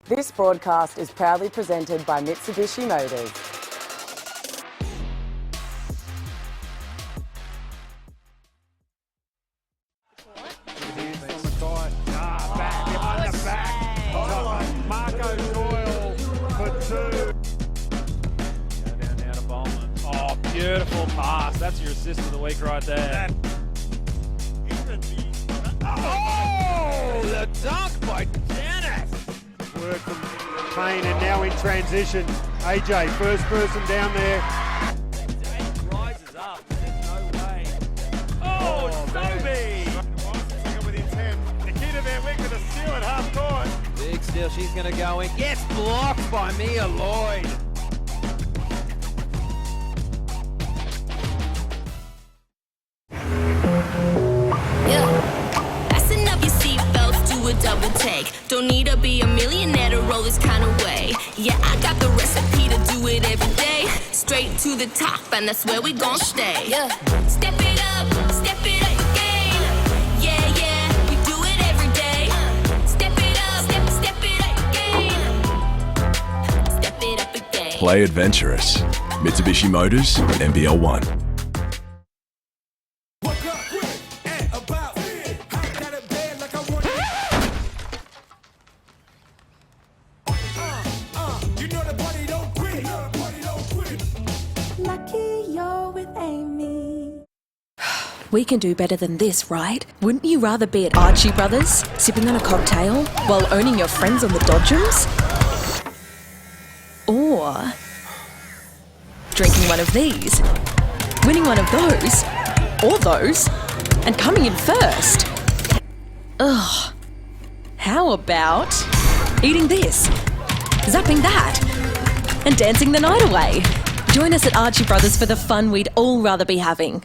This broadcast is proudly presented by Mitsubishi Motors. Beautiful pass. That's your assist of the week right there. Oh, the dunk by Janet. Work from Payne and now in transition. AJ, first person down there. Rises up. There's no way. Oh, Sobe. Second with intent. Nikita Van Wyk with a steal at half court. Big steal. She's going to go in. Gets blocked by Mia Lloyd. Double take. Don't need to be a millionaire to roll this kind of way. Yeah, I got the recipe to do it every day. Straight to the top, and that's where we gon' stay. Yeah. Step it up again. Yeah, yeah, we do it every day. Step it up again. Step it up again. Play adventurous. Mitsubishi Motors, MBL 1. We can do better than this, right? Wouldn't you rather be at Archie Brothers, sipping on a cocktail, while owning your friends on the Dodgems? Or drinking one of these, winning one of those, or those, and coming in first? Ugh. How about eating this, zapping that, and dancing the night away? Join us at Archie Brothers for the fun we'd all rather be having.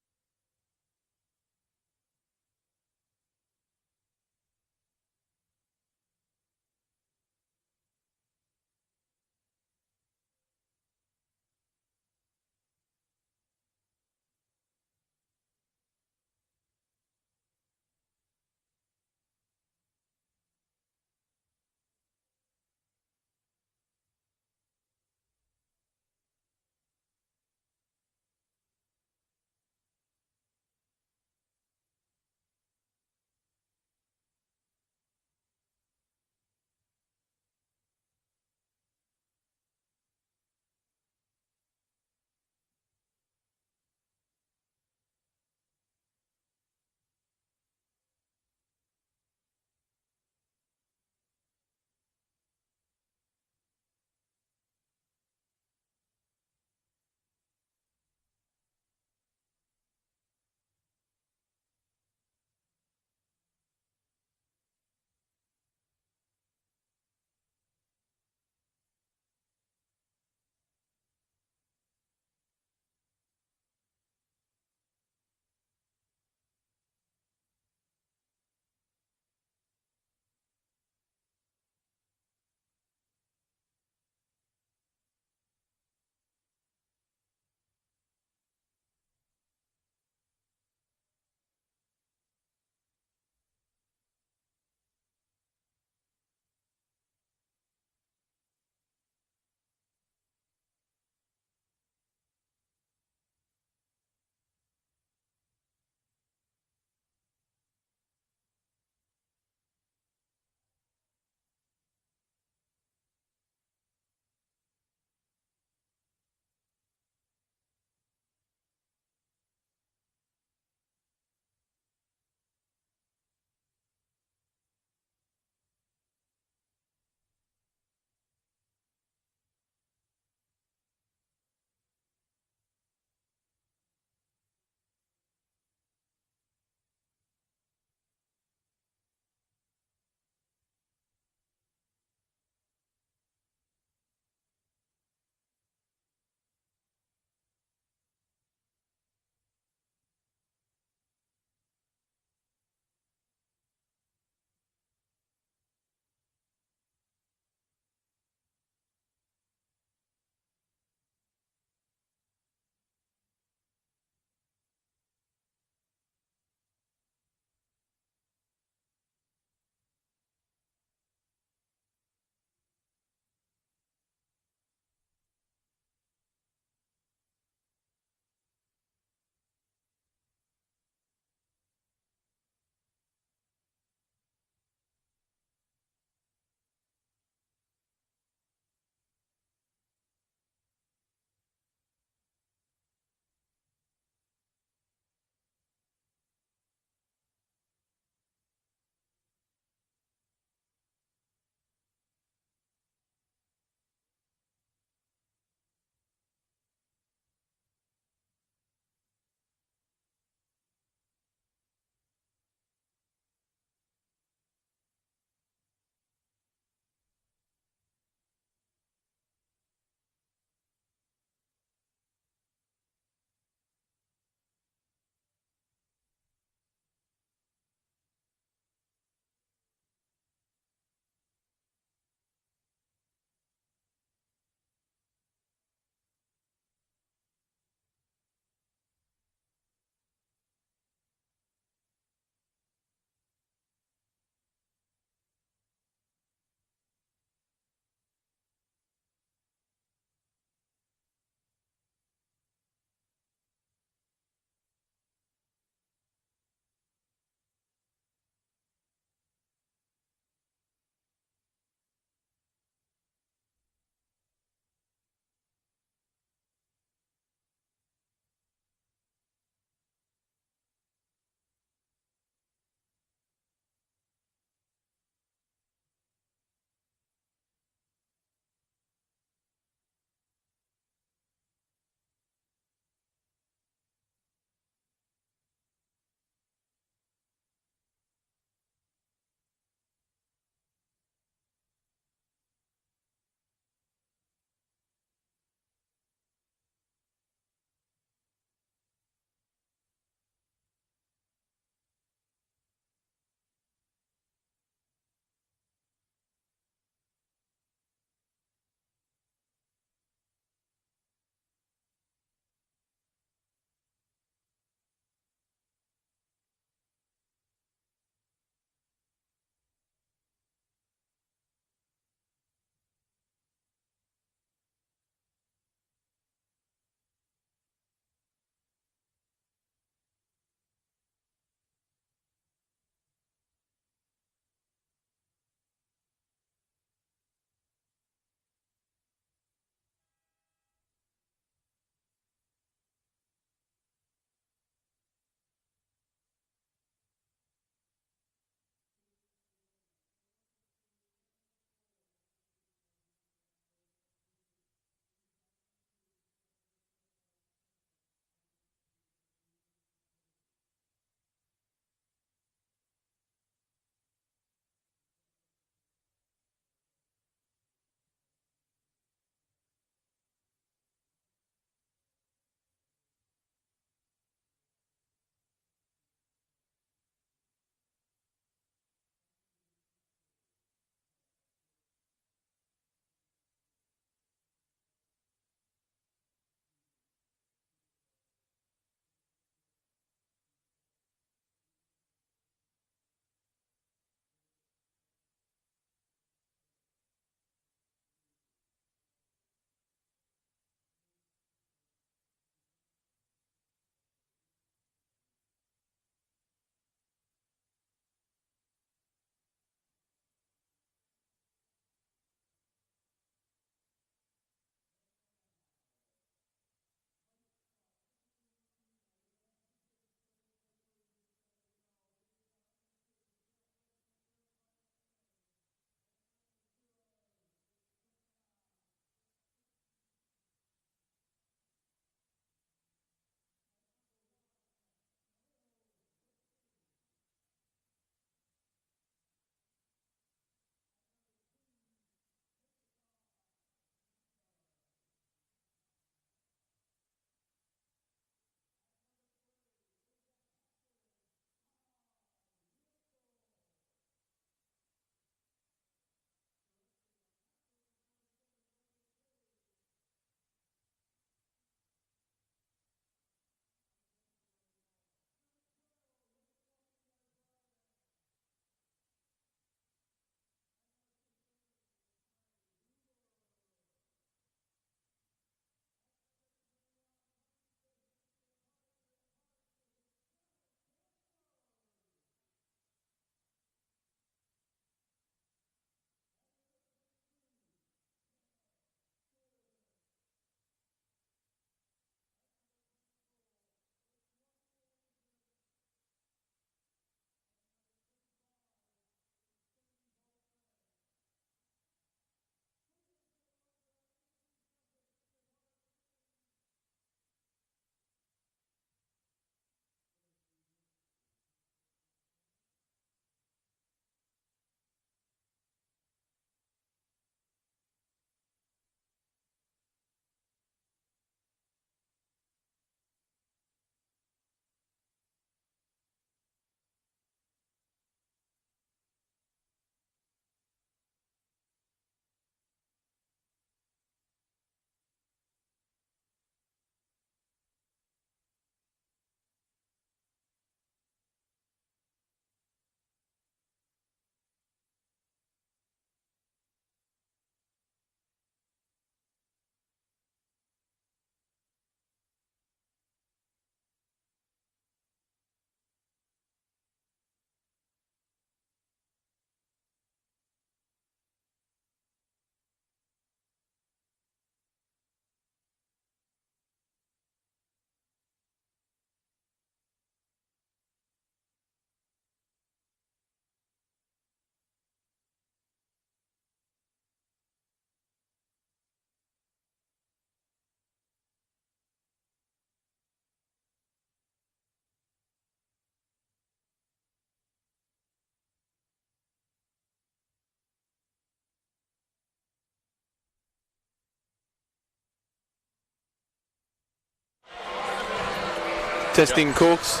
Testing Corks.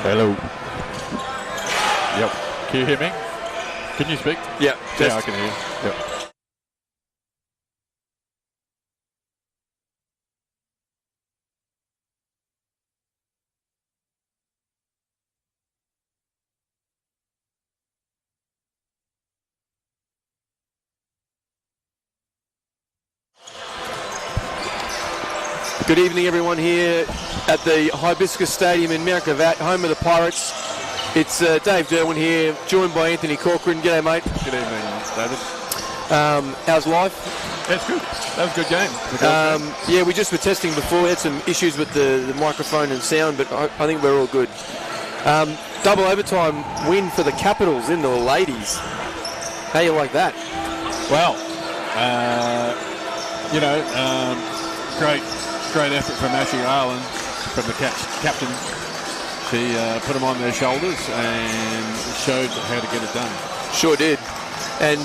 Hello. Yep. Can you hear me? Can you speak? Yeah. Yeah, I can hear you. Yep. Good evening, everyone, here at the Hibiscus Stadium in Mount Gravatt, home of the Pirates. It's Dave Derwin here, joined by Anthony Corcoran. G'day, mate. Good evening, David. How's life? That's good. That was a good game. Yeah, we just were testing before. We had some issues with the microphone and sound, but I think we're all good. Double overtime win for the Capitals in the ladies. How you like that? Well, great effort from Ashley Ireland, from the captain. She put them on their shoulders and showed how to get it done. Sure did. And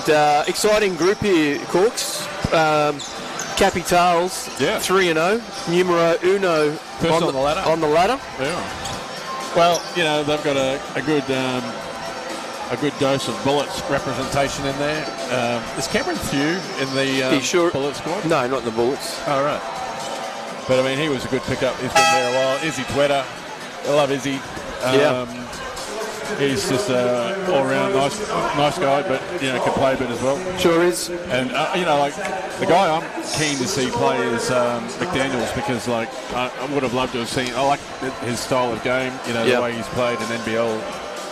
exciting group here, Corks. Capitals, 3-0, numero uno First on the ladder. On the ladder. Yeah. Well, they've got a good dose of Bullets representation in there. Is Cameron Few in the Bullet squad? No, not in the Bullets. Oh, right. But, I mean, he was a good pickup. He's been there a while. Izzy Twitter. I love Izzy. He's just an all-round nice guy, but, can play a bit as well. Sure is. And, the guy I'm keen to see play is McDaniels, because, I would have loved to have seen. I like his style of game, the way he's played in NBL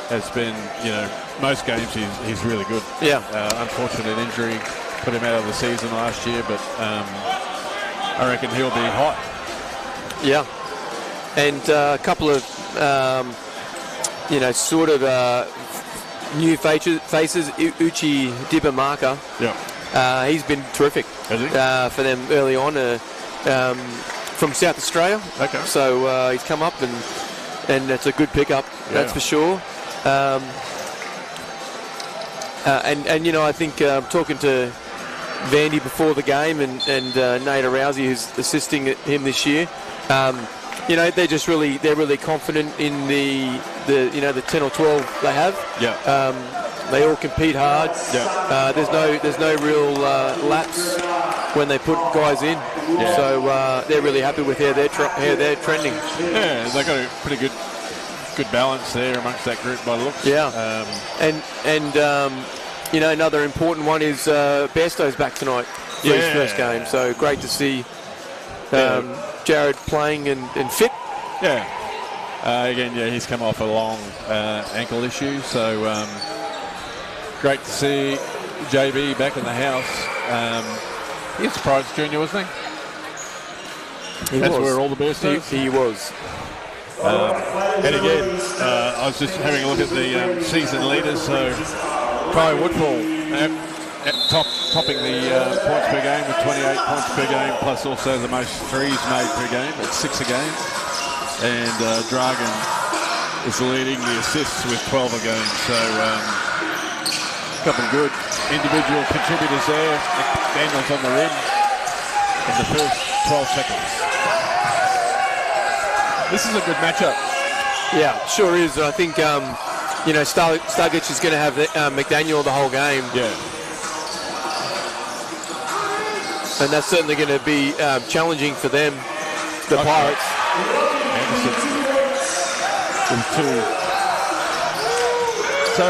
has been, most games he's really good. Yeah. Unfortunate injury put him out of the season last year, but I reckon he'll be hot. Yeah. And a couple of, new faces. Uchi Dibamaka. Yeah. He's been terrific for them early on from South Australia. Okay. So he's come up and it's a good pickup, that's for sure. I think talking to Vandy before the game and Nate Rousey, who's assisting him this year, they're just really confident in the 10 or 12 they have. Yeah. They all compete hard. Yeah. There's no real lapse when they put guys in. Yeah. So they're really happy with how they're trending. Yeah, they got a pretty good balance there amongst that group by the looks. Yeah. Another important one is Bairstow's back tonight for his first game. So great to see Jared playing and fit. Yeah. He's come off a long ankle issue, so great to see JB back in the house. He's a Pirates junior, wasn't he? That's where all the best is. He was. And again, I was just having a look at the season leaders. So Kai Woodfall topping the points per game with 28 points per game, plus also the most threes made per game at 6 a game. And Dragan is leading the assists with 12 a game. So a couple of good individual contributors there. Daniels on the rim in the first 12 seconds. This is a good matchup. Yeah, sure is. I think, Stajic is going to have McDaniel the whole game. Yeah. And that's certainly going to be challenging for them, the Pirates. Anderson with 2. So,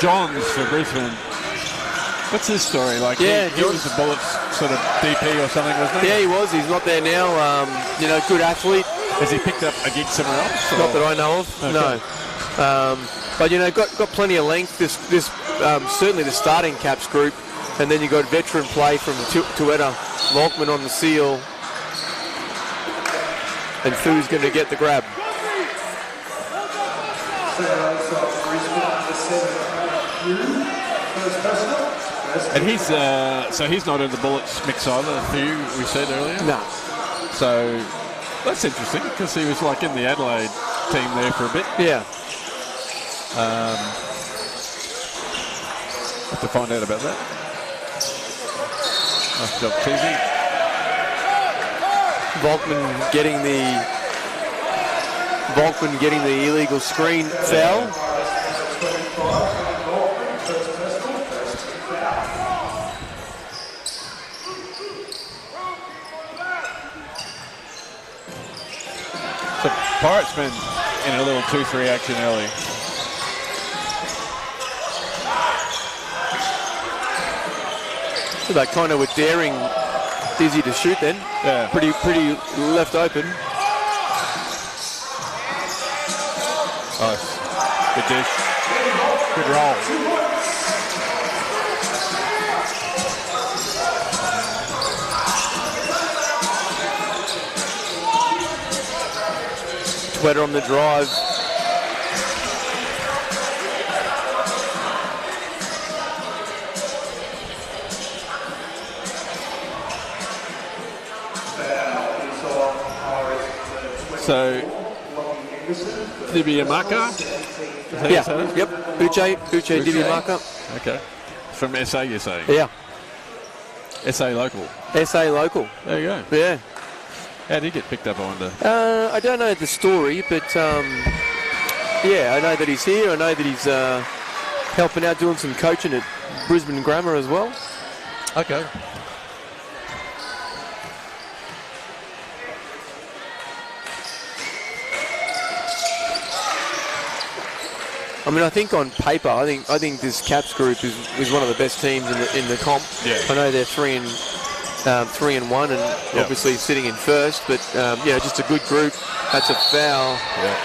Johns for Brisbane. What's his story? He was the Bullets sort of DP or something, wasn't he? Yeah, he was. He's not there now. Good athlete. Has he picked up a gig somewhere else? Not that I know of. Okay. No. But got plenty of length. This certainly the starting Caps group, and then you got veteran play from Tueta, Volkman on the seal, and Fu's going to get the grab. And he's not in the Bullets mix either, Fu, we said earlier. No. So that's interesting, because he was in the Adelaide team there for a bit. Yeah. Have to find out about that. Nice job, Teasy. Volkman getting the Volkman getting the illegal screen foul. So Pirates been in a little 2-3 action early. So they kind of were daring Dizzy to shoot then. Yeah. Pretty left open. Nice. Good dish. Good roll. Sweater on the drive. So, Dibiamaka? Yeah, yep. Uche Dibiamaka. Okay. From SA, you're saying? Yeah. SA local. SA local. There you go. Yeah. How did he get picked up, I wonder? I don't know the story, but yeah, I know that he's here. I know that he's helping out, doing some coaching at Brisbane Grammar as well. Okay. I mean, I think on paper, I think this Caps group is one of the best teams in the comp. Yeah. I know they're 3-1 and obviously sitting in first, but yeah, just a good group. That's a foul. Yeah.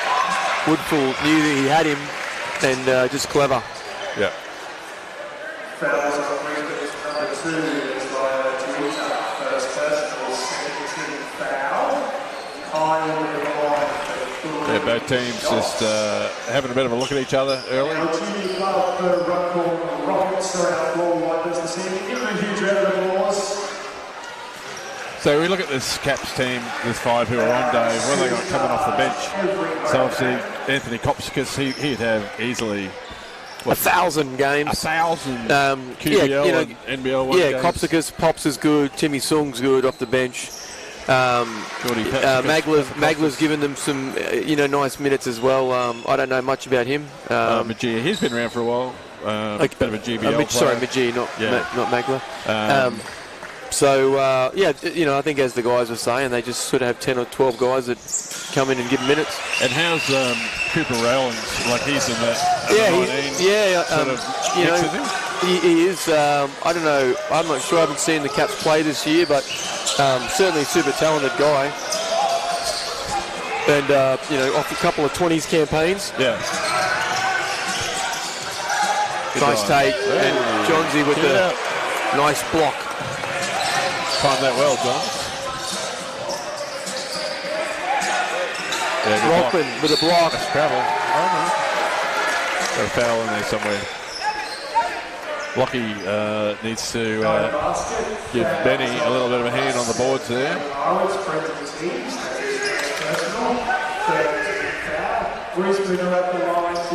Woodfull knew that he had him, and just clever. Yeah. Yeah, both teams just having a bit of a look at each other early. So we look at this Caps team, there's 5 who are on, Dave. What have they got coming off the bench? So obviously Anthony Kopsakis, he'd have easily 1,000 games. 1,000 QBL yeah, you know, and NBL one yeah, games. Kopsakis, Pops is good. Timmy Sung's good off the bench. Magler's given them some, nice minutes as well. I don't know much about him. Majia, he's been around for a while. Bit of a GBL sorry, player. Majia, not Magler. So, I think as the guys were saying, they just sort of have 10 or 12 guys that come in and give minutes. And how's Cooper Rowlands? Like he's in that he is. I don't know. I'm not sure. I haven't seen the Caps play this year, but certainly a super talented guy. And, off a couple of 20s campaigns. Yeah. Nice take. And Johnsy with the nice block. Timed that well, John. Yeah, Rockman with a block. That's travel. Got a foul in there somewhere. Lockie needs to give Benny a little bit of a hand on the boards there.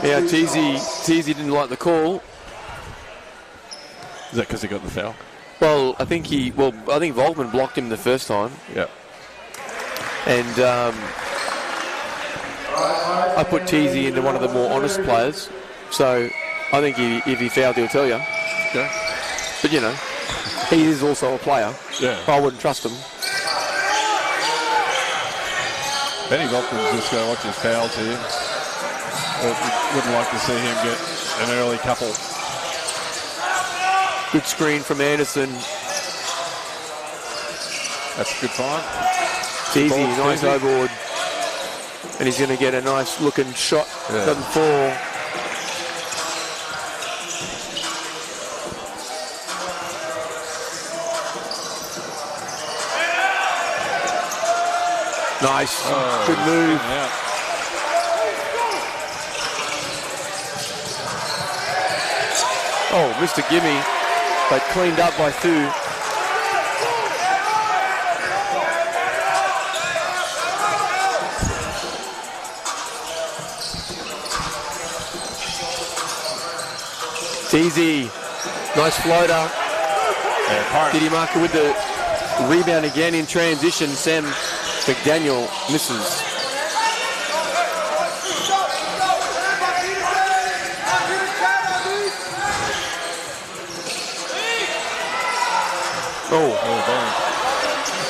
Yeah, Teasy didn't like the call. Is that because he got the foul? Well, I think Volkman blocked him the first time. Yeah. And I put Teasy into one of the more honest players. So I think if he fouled, he'll tell you. Okay. But, he is also a player. Yeah. I wouldn't trust him. Benny Volkman's just going to watch his fouls here. Wouldn't like to see him get an early couple. Good screen from Anderson. That's a good find. Teasy, nice overboard. And he's going to get a nice looking shot. Yeah. Doesn't fall. Nice. Good move. Yeah. Oh, Mr. Gimme, but cleaned up by Thu. Teasy, nice floater. Diddy Marker with the rebound again in transition. Sam McDaniel misses. Oh,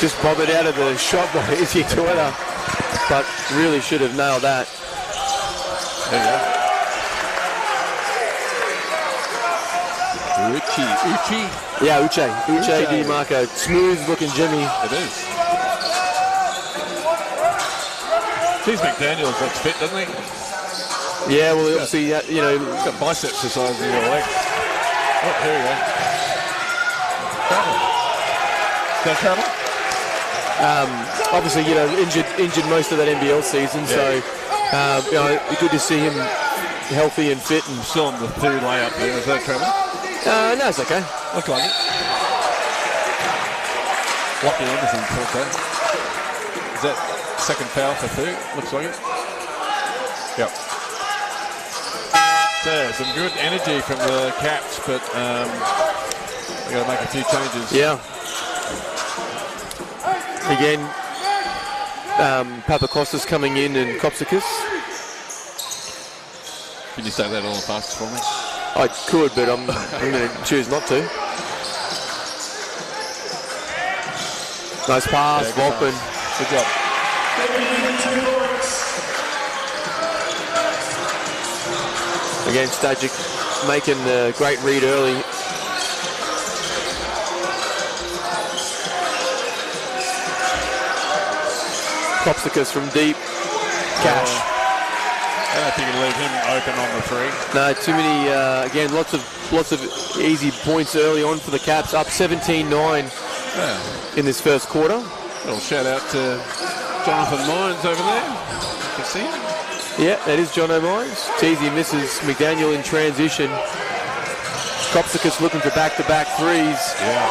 just bob it out of the shot by Izzy Toiler, but really should have nailed that. There you go. Uche. Yeah, Uche Di Marco. Smooth looking Jimmy. It is. Geez, McDaniels looks fit, doesn't he? Yeah, well, obviously, you know, He's got biceps the size of your legs. Oh, here we go. Travel. Obviously, you know, injured most of that NBL season, so you know, good to see him healthy and fit. And Still on the third layup there. Is that Travel? no, it's okay. Looks like it. Lockie Anderson thought that. Is that second foul for third? Looks like it. Yep. So some good energy from the Caps, but we got to make a few changes. Yeah. Again, Papakostas coming in and Kopsikas. Can you say that all fast for me? I could, but I'm going to choose not to. Nice pass, Volkman. Good job. Again, Stajic making a great read early. Kopsikas from deep. Cash. I don't think you can leave him open on the three. No, too many. Again, lots of easy points early on for the Caps. Up 17-9 in this first quarter. Little shout out to Jonathan Mines over there. You can see him. Yeah, that is John O'Mines. Teasy misses McDaniel in transition. Kopsikas looking for back-to-back threes. Yeah.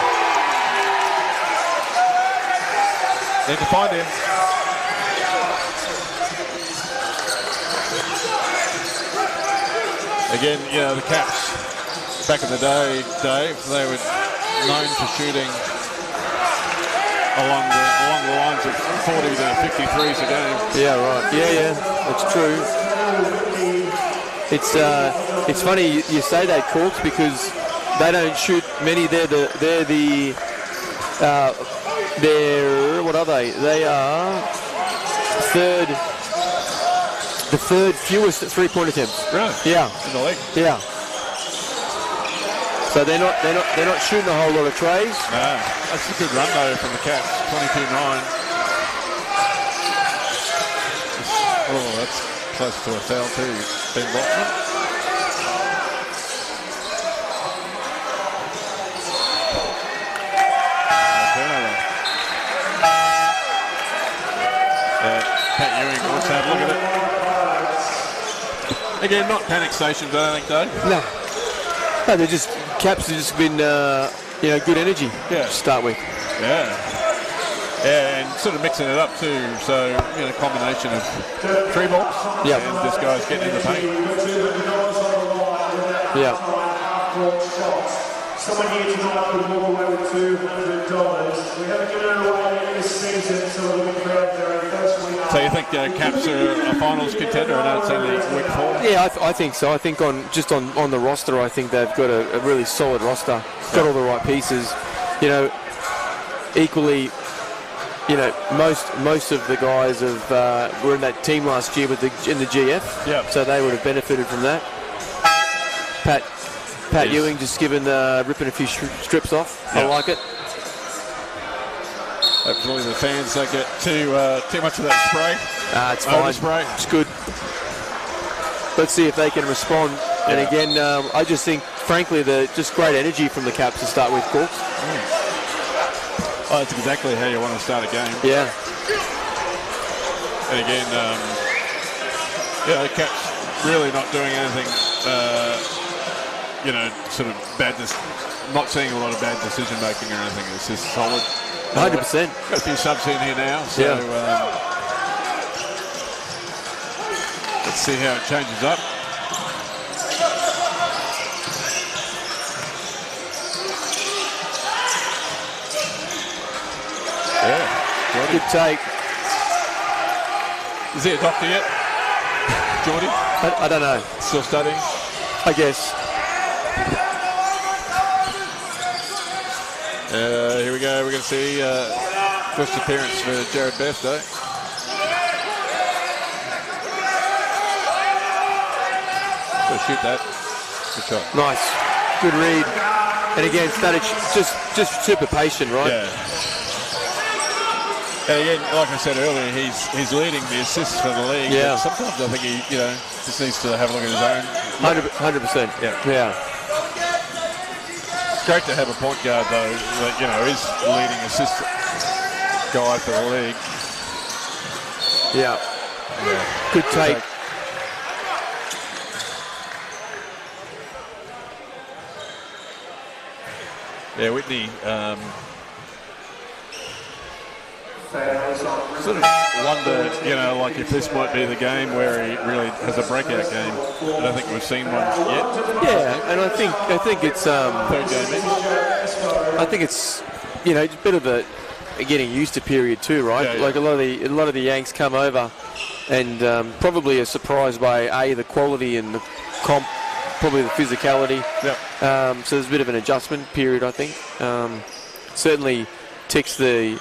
Need to find him. Again, you know, the Caps, back in the day, Dave, they were known for shooting along the lines of 40 to 53s a game. Yeah, right. Yeah, that's true. It's funny you say that, Corks, because they don't shoot many. They're what are they? They are the third fewest three-point attempts. Really? Yeah. In the league. Yeah. So they're not shooting a whole lot of trays. No, that's a good run though from the Caps. 22-9. Oh, that's close to a foul too. Ben Botman. Pat Ewing wants to have a look at it. Again, not panic stations, I don't think, Dave. No, they're just Caps have just been good energy to start with. Yeah, and sort of mixing it up too. So combination of three balls. Yeah, and this guy's getting in the paint. Yeah. Someone here tonight could walk away with $200. We haven't given it away this season, so we'll be proud of their first win. So you think Caps are a finals contender? I know it's only week 4. Yeah, I think so. I think on the roster, I think they've got a really solid roster. Got all the right pieces. Equally, most of the guys were in that team last year in the GF. Yeah. So they would have benefited from that. Pat Ewing just ripping a few strips off. Yeah. I like it. Hopefully the fans don't get too much of that spray. It's fine. Spray. It's good. Let's see if they can respond. Yeah. And again, I just think, frankly, just great energy from the Caps to start with, Corks. Oh, that's exactly how you want to start a game. Yeah. And again, the Caps really not doing anything, sort of bad. Not seeing a lot of bad decision making or anything. It's just solid. 100%. Got a few subs in here now, so let's see how it changes up. Yeah, good take. Is he a doctor yet, Geordie? I don't know. Still studying? I guess. Here we go. We're going to see first appearance for Jared Bairstow. So shoot that. Good shot. Nice. Good read. And again, Stajic just super patient, right? Yeah. And again, like I said earlier, he's leading the assists for the league. Yeah. But sometimes I think he, just needs to have a look at his own. 100%. Yeah. It's great to have a point guard though that is leading assist guy for the league. Yeah. Good take. Yeah, Whitney. Sort of wonder, like if this might be the game where he really has a breakout game. I don't think we've seen one yet. Yeah, and I think it's third game maybe. I think it's it's a bit of a getting used to period too, right? Yeah. Like a lot of the Yanks come over, and probably are surprised by the quality and the comp, probably the physicality. Yeah. So there's a bit of an adjustment period, I think. Certainly ticks the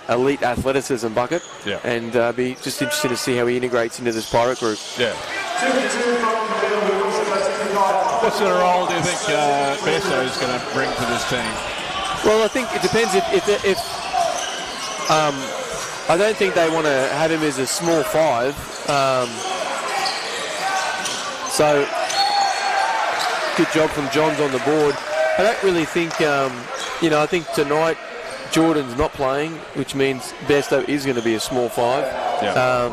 elite athleticism bucket. Yeah. And be just interesting to see how he integrates into this Pirate group. Yeah. What sort of role do you think Bairstow is going to bring to this team? Well, I think it depends if I don't think they want to have him as a small 5. So good job from Johns on the board. I don't really think, I think tonight Jordan's not playing, which means Bairstow is going to be a small 5. Yeah.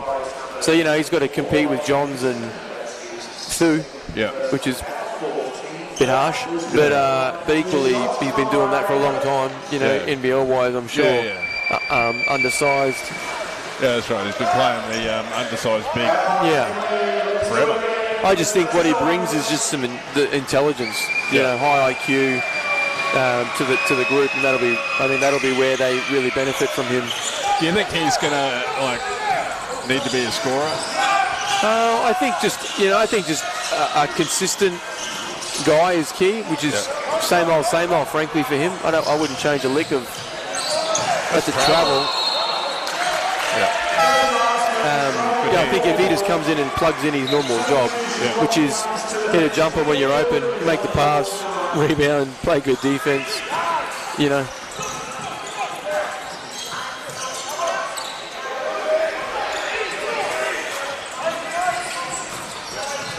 So, he's got to compete with Johns and Sue, yeah, which is a bit harsh. But equally, he's been doing that for a long time, NBL-wise, I'm sure. Yeah. Undersized. Yeah, that's right. He's been playing the undersized big forever. I just think what he brings is just some intelligence, high IQ to the group, and that'll be where they really benefit from him. Do you think he's gonna need to be a scorer? I think just a consistent guy is key, which is same old, frankly, for him. I wouldn't change a lick of that's a travel. I think if he just comes in and plugs in his normal job, which is hit a jumper when you're open, make the pass, rebound, play good defense,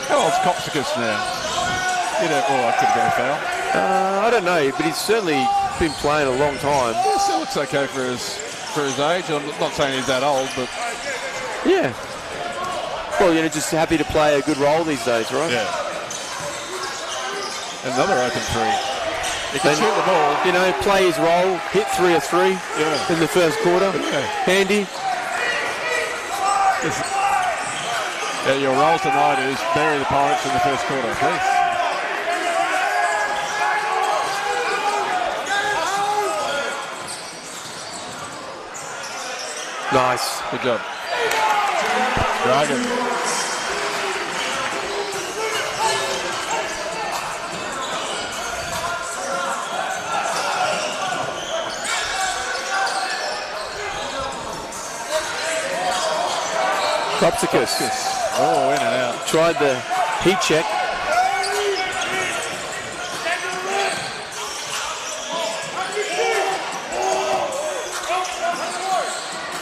How old's Kopsakis now? I could go foul. I don't know, but he's certainly been playing a long time. Yeah, still looks okay for his age. I'm not saying he's that old, but yeah. Well, just happy to play a good role these days, right? Yeah. Another open 3. He can shoot the ball. Play his role, hit 3 of 3 in the first quarter. Yeah. Handy. Your role tonight is bury the Pirates in the first quarter, please. Nice. Good job. Dragan. Kopsakis. Oh, in and out. Tried the heat check.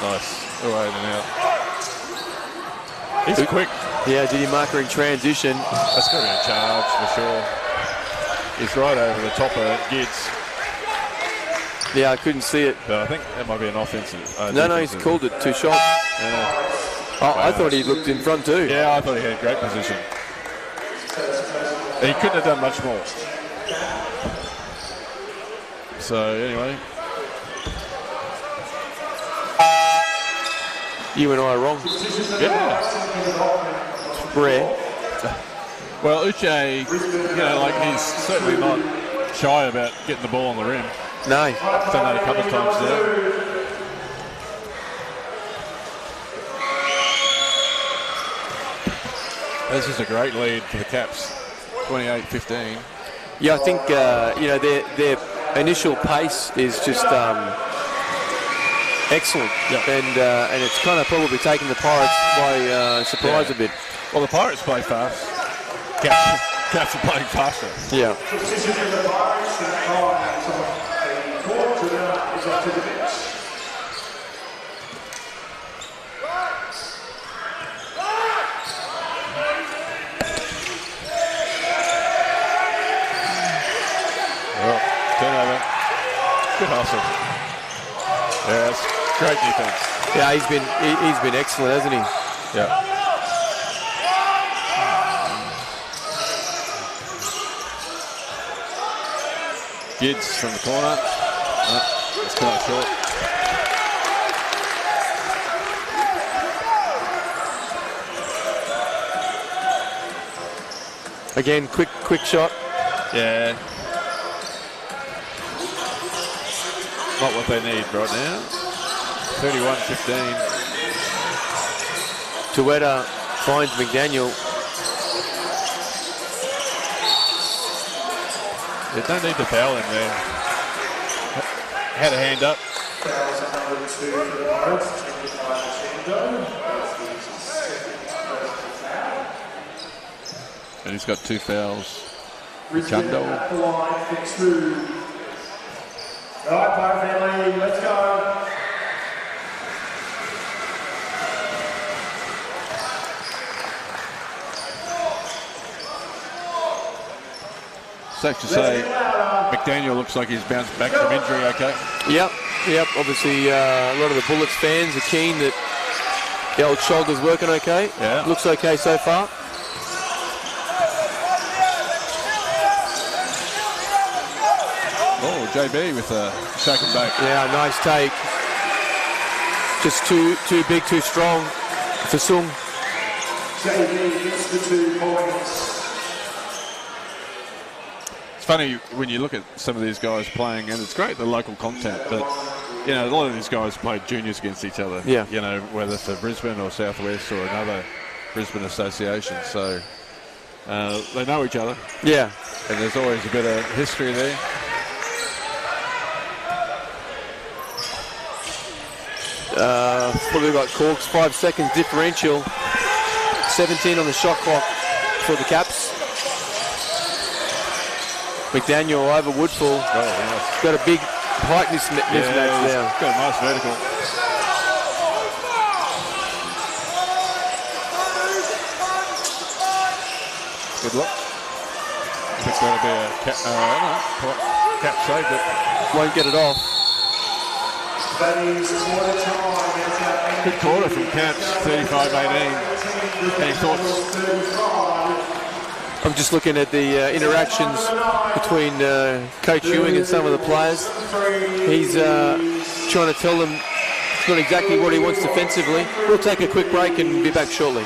Nice. Oh, in and out. He's quick. Yeah, did he mark her in transition? That's going to be a charge for sure. He's right over the top of Gids. Yeah, I couldn't see it. But I think that might be an offensive. No, he's called it 2 shots. Yeah. Oh, I thought he looked in front too. Yeah, I thought he had great position. He couldn't have done much more. So, anyway. You and I are wrong. Yeah. Rare. Well, Uche, he's certainly not shy about getting the ball on the rim. No. He's done that a couple of times now. This is a great lead for the Caps, 28-15. Yeah, I think they're initial pace is just excellent, and it's kind of probably taken the Pirates by surprise a bit. Well, the Pirates play fast. Cats are playing faster. Yeah. Position in the Pirates and Pirates the court is up to the bench. Well, turnover. Good hustle. Yeah, that's great defense. Yeah, he's been excellent, hasn't he? Yeah. Gids from the corner. It's come out short. Again, quick shot. Yeah. Not what they need right now. 31-15. Tueta finds McDaniel. They don't need to foul him there. Had a hand up. And he's got 2 fouls. Ricardo. All right, Pirate family, let's go. Safe to say, McDaniel looks like he's bounced back from injury okay. Yep. Obviously, a lot of the Bullets fans are keen that the old shoulder's working okay. Yeah. Looks okay so far. Oh, JB with a shake and bake. Yeah, nice take. Just too big, too strong for Sung. JB gets the 2 points. It's funny when you look at some of these guys playing, and it's great the local content, but you know a lot of these guys played juniors against each other. Yeah. You know, whether for Brisbane or Southwest or another Brisbane association, so they know each other. Yeah. And there's always a bit of history there. What have we got, Corks? 5 seconds differential. 17 on the shot clock for the Caps. McDaniel over Woodfull. Oh, nice. Got a big height mismatch there. Got a nice vertical. Good luck. I think that'll be a cap save, but won't get it off. Good quarter from Caps, 35-18. Any thoughts? I'm just looking at the interactions between Coach Ewing and some of the players. He's trying to tell them it's not exactly what he wants defensively. We'll take a quick break and be back shortly.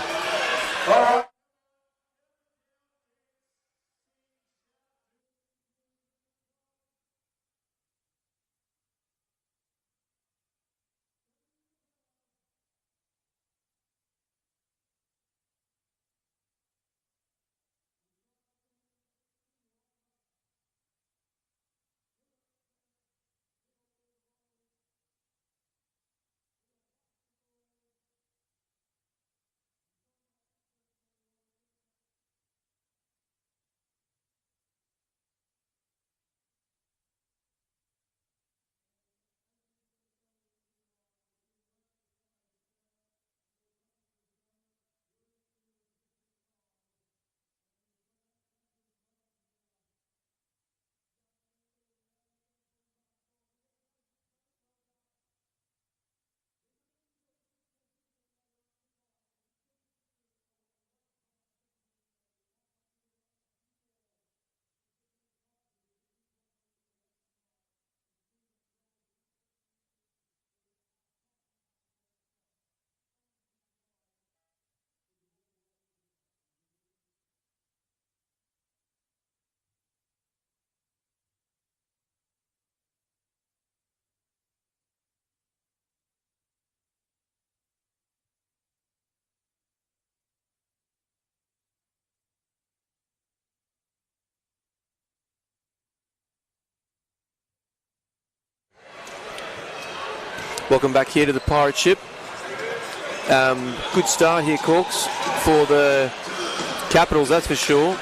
Welcome back here to the pirate ship. Good start here, Corks, for the Capitals, that's for sure.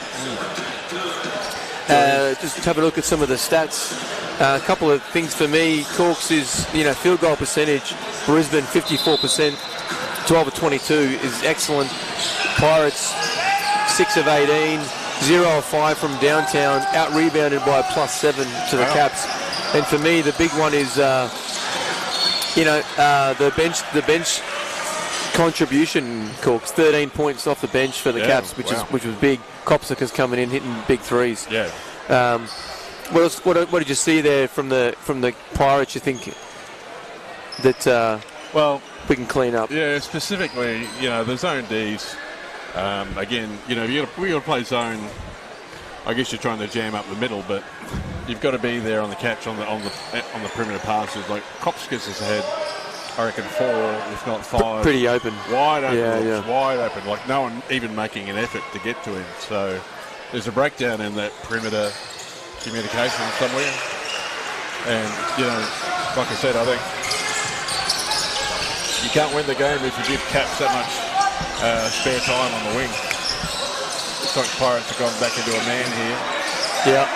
Just have a look at some of the stats. A couple of things for me. Corks is, field goal percentage. Brisbane 54%, 12 of 22 is excellent. Pirates 6 of 18, 0 of 5 from downtown, out rebounded by a +7 to the Caps. And for me, the big one is, the bench contribution. Corks 13 points off the bench for the Caps, which was big. Kopsika's coming in hitting big threes. Yeah. What did you see there from the Pirates? You think that we can clean up? Yeah, specifically, the zone Ds. Again, we got to play zone. I guess you're trying to jam up the middle, but you've got to be there on the catch on the perimeter passes. Like Kopsika's has had, I reckon 4, if not 5. Pretty open. Wide open. Wide open. Like no one even making an effort to get to him. So there's a breakdown in that perimeter communication somewhere. And, like I said, I think you can't win the game if you give Caps that much spare time on the wing. It's like Pirates have gone back into a man here. Yeah.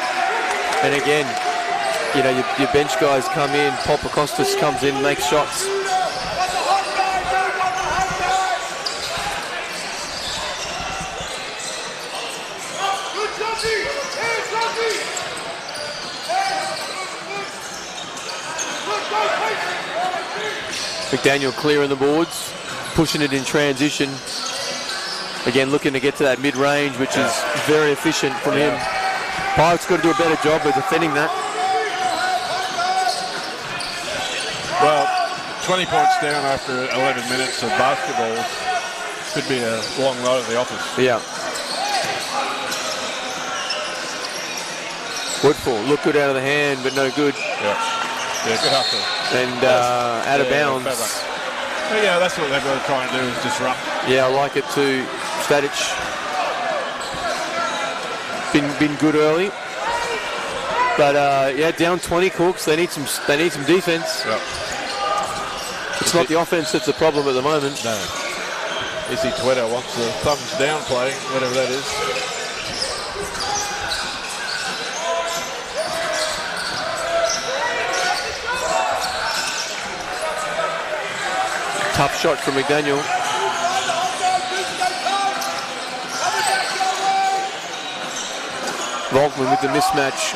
And again, your bench guys come in, Popakostas comes in, makes shots. McDaniel clearing the boards, pushing it in transition. Again, looking to get to that mid-range, which is very efficient from him. Pirates got to do a better job of defending that. Well, 20 points down after 11 minutes of basketball could be a long night at the office. Yeah. Woodfall looked good out of the hand, but no good. Yeah, good hustle. And out of bounds. But yeah, that's what they've got to try and do is disrupt. Yeah, I like it too. Stajic been good early, but down 20 Corks. They need some defense. Yep. It's not the offense that's the problem at the moment. No. Izzy Twitter wants the thumbs down play, whatever that is. Tough shot from McDaniel. Volkman with the mismatch.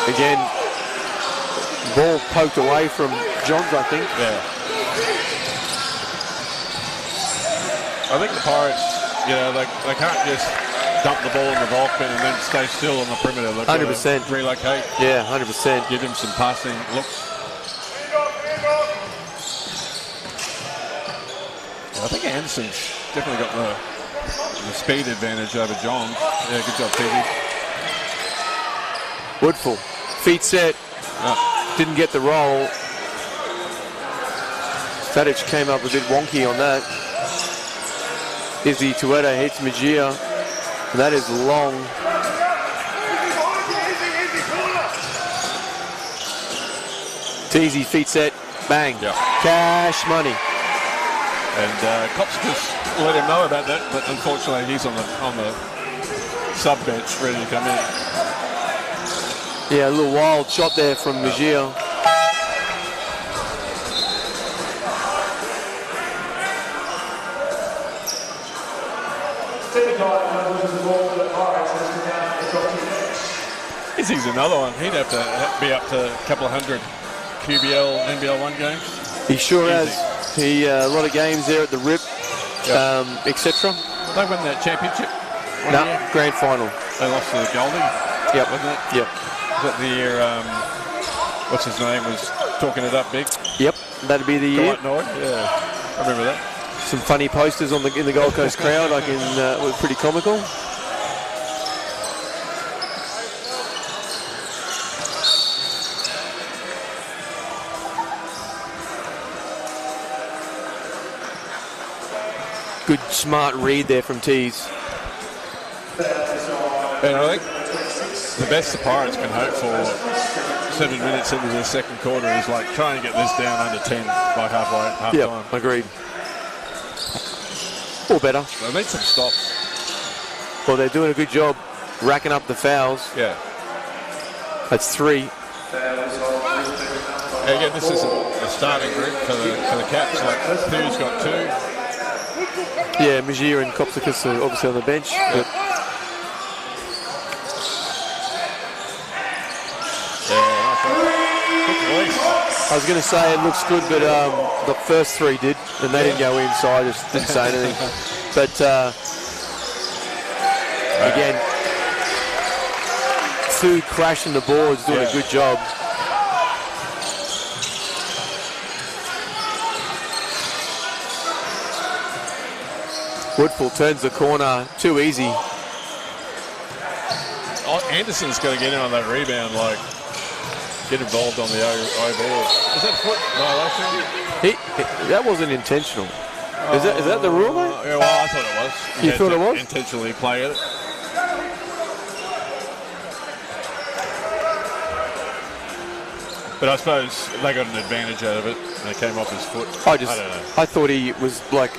Again, ball poked away from Johns, I think. Yeah. I think the Pirates, they can't just dump the ball in the Volkman and then stay still on the perimeter. They've 100%. got to relocate. Yeah, 100%. Give him some passing looks. I think Anderson's definitely got the speed advantage over John. Yeah, good job, TV. Woodfall, feet set, didn't get the roll. Stajic came up a bit wonky on that. Izzy Tueta hits Mejia, and that is long. Teasy, feet set, bang, cash money. And Kopsika's let him know about that, but unfortunately he's on the sub bench ready to come in. Yeah, a little wild shot there from Mejia. Izzy's another one. He'd have to be up to a couple of hundred QBL NBL1 games. He sure has. He a lot of games there at the RIP, etc. They won that championship. No, grand final. They lost to the Goldie. Yep, wasn't it? Yep. Was that the year? What's his name was talking it up big? Yep, that'd be the year. Yeah, I remember that. Some funny posters in the Gold Coast crowd. Was pretty comical. Good, smart read there from Tees. And I think the best the Pirates can hope for 7 minutes into the second quarter is like trying to get this down under 10 by half Yeah, time. agreed. Or better. They need some stops. Well, they're doing a good job racking up the fouls. Yeah. That's 3. Again, this isn't a starting group for the Caps. Like, Thu's got 2. Yeah, Majir and Kopsikas are obviously on the bench. But I was going to say it looks good, but the first 3 did, and they didn't go in, so I just didn't say anything. But again, Thu crashing the boards, doing a good job. Woodfull turns the corner, too easy. Oh, Anderson's got to get in on that rebound, like get involved on the O ball. Is that foot violation? That wasn't intentional. Is that the rule, mate? Yeah, well, I thought it was. You thought it was? Intentionally play it. But I suppose they got an advantage out of it. They came off his foot. I don't know. I thought he was like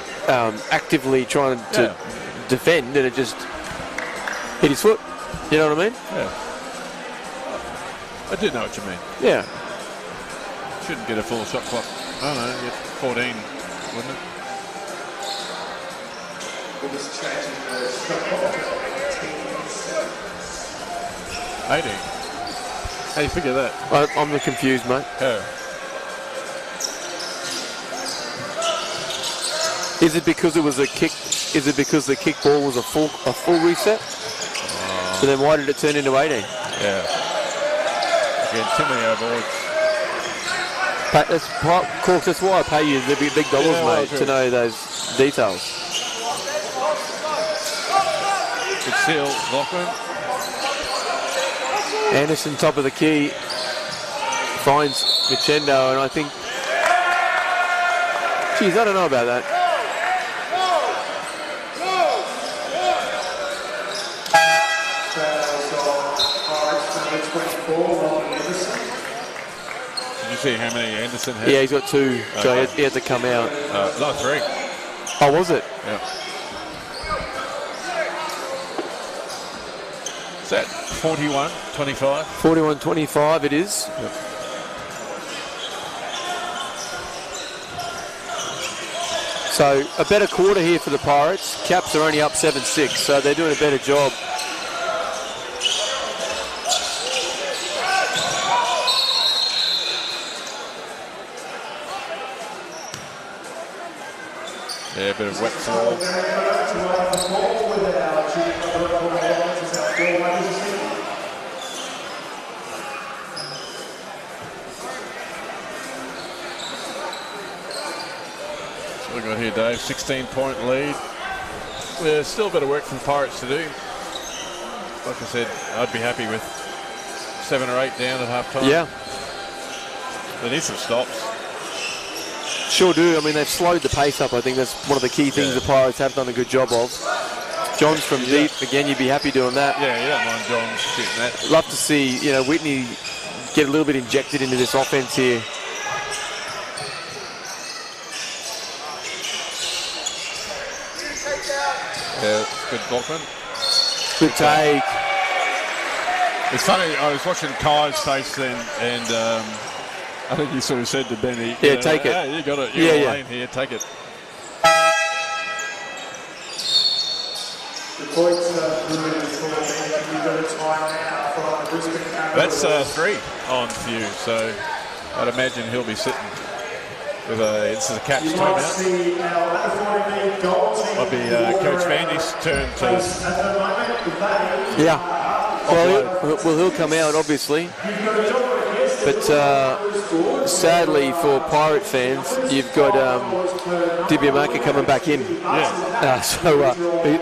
actively trying to defend, and it just hit his foot. You know what I mean? Yeah. I did know what you mean. Yeah. Shouldn't get a full shot clock. I don't know. Get 14, wouldn't it? We're just changing the shot clock. 18. How do you figure that? I'm confused, mate. Yeah. Is it because it was a kick? Is it because the kick ball was a full reset? So then why did it turn into 18? Yeah. Again, too many overboards. That's why I pay you the big dollars, mate, to know those details. Good seal, Lachlan. Anderson, top of the key, finds Michendo, and I think, geez, I don't know about that. Did you see how many Anderson had? Yeah, he's got 2, so he had to come out. No, 3. Oh, was it? Yeah. Is that 41-25? 41-25 it is. Yep. So a better quarter here for the Pirates. Caps are only up 7-6, so they're doing a better job. Yeah, a bit of wet floor. So we got here, Dave, 16-point lead. There's still a bit of work for the Pirates to do. Like I said, I'd be happy with 7 or 8 down at half time. Yeah. They need some stops. Sure do. I mean, they've slowed the pace up. I think that's one of the key things the Pirates have done a good job of. Johns from deep. Again, you'd be happy doing that. Yeah, you don't mind Johns shooting that. Love to see, Whitney get a little bit injected into this offense here. Yeah, good blockman. Good take. It's funny, I was watching Kai's face then, and I think you sort of said to Benny, take it. Yeah, you got it. You're lane here, take it. The points are moving forward. You've got a timeout from the Brisbane Capital. That's 3 on Few, so I'd imagine he'll be sitting with this is a Caps You might timeout. see our under-14 goal team. Might be Coach Vandy's turn to. At the moment, they Yeah. Well, he'll come out, obviously. But sadly for Pirate fans, you've got Dibiamaka coming back in. Yeah. So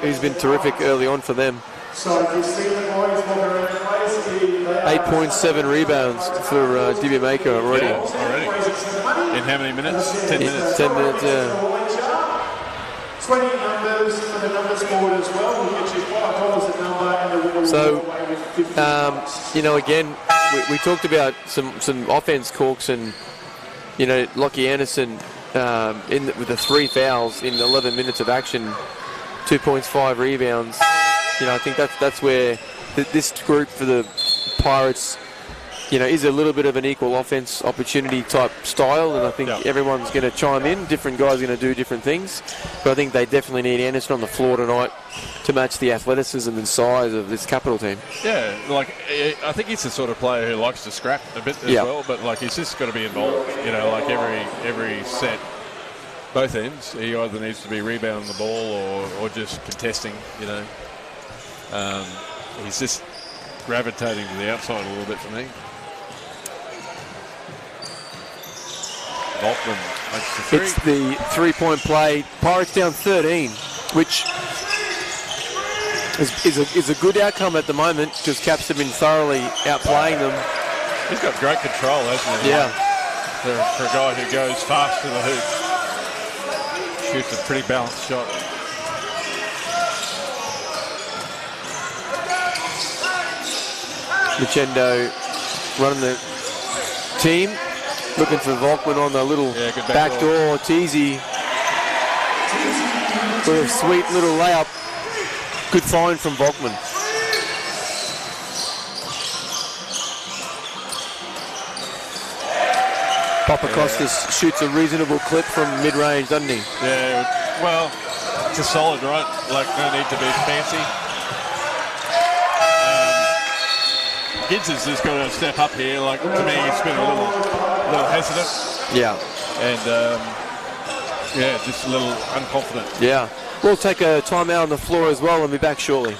he's been terrific early on for them. So you see the boys walking around the place. 8.7 rebounds for Dibiamaka already. Yeah, already. In how many minutes? 10 minutes. 10 minutes, yeah. 20 numbers for the numbers board as well. We'll get you $5 a number and the winner will So, walk away with 50. again, we talked about some offense, Corks, and you know, Lockie Anderson with the 3 fouls in 11 minutes of action, 2 points, 5 rebounds. You know, I think that's where this group for the Pirates, you know, is a little bit of an equal offense opportunity type style, and I think everyone's going to chime in. Different guys are going to do different things, but I think they definitely need Anderson on the floor tonight to match the athleticism and size of this Capital team. Yeah, like I think he's the sort of player who likes to scrap a bit as well, but like he's just got to be involved. You know, like every set, both ends, he either needs to be rebounding the ball or just contesting. You know, he's just gravitating to the outside a little bit for me. Volkman makes the 3. It's the 3-point play. Pirates down 13, which is a good outcome at the moment because Caps have been thoroughly outplaying them. He's got great control, hasn't he? Yeah. For a guy who goes fast to the hoop. Shoots a pretty balanced shot. Luchendo running the team, looking for Volkman on the little backdoor. Teasy with a sweet little layup. Good find from Volkman. Papakostas shoots a reasonable clip from mid-range, doesn't he? Yeah, well, it's a solid, right? Like, no need to be fancy. Gids has just got to step up here. Like, to me, he's been a little hesitant. Yeah. And, yeah, just a little unconfident. Yeah. We'll take a timeout on the floor as well and be back shortly.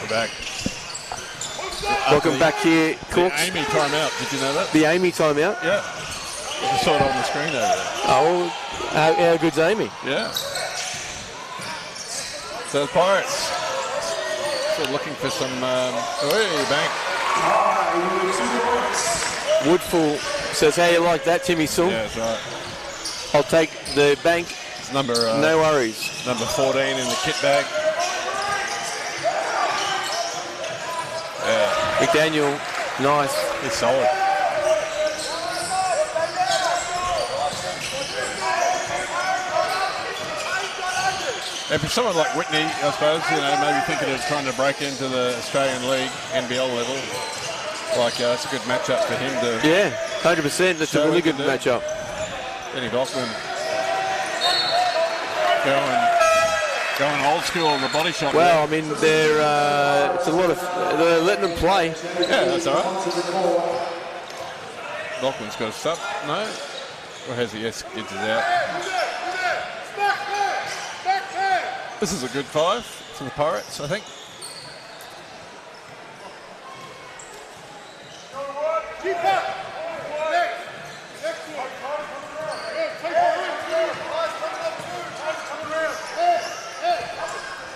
We're back. Welcome back here, Corks. The Amy timeout, did you know that? The Amy timeout? Yeah. I just saw it on the screen over there. Oh, how good's Amy? Yeah. So the Pirates still looking for some bank. Woodfull says, how you like that, Timmy Sung? Yeah, that's right. I'll take the bank. It's number no worries. Number 14 in the kit bag. Yeah. McDaniel, nice. He's solid. And for someone like Whitney, I suppose, you know, maybe thinking of trying to break into the Australian League, NBL level, like it's a good matchup for him to... Yeah, 100%. That's a really good matchup. Benny Volkman going old school on the body shot. Well, I mean, it's a lot of... They're letting them play. Yeah, that's all right. Volkman's got a sub. No? Or has he? Yes, Gibbs is out. This is a good 5 for the Pirates, I think.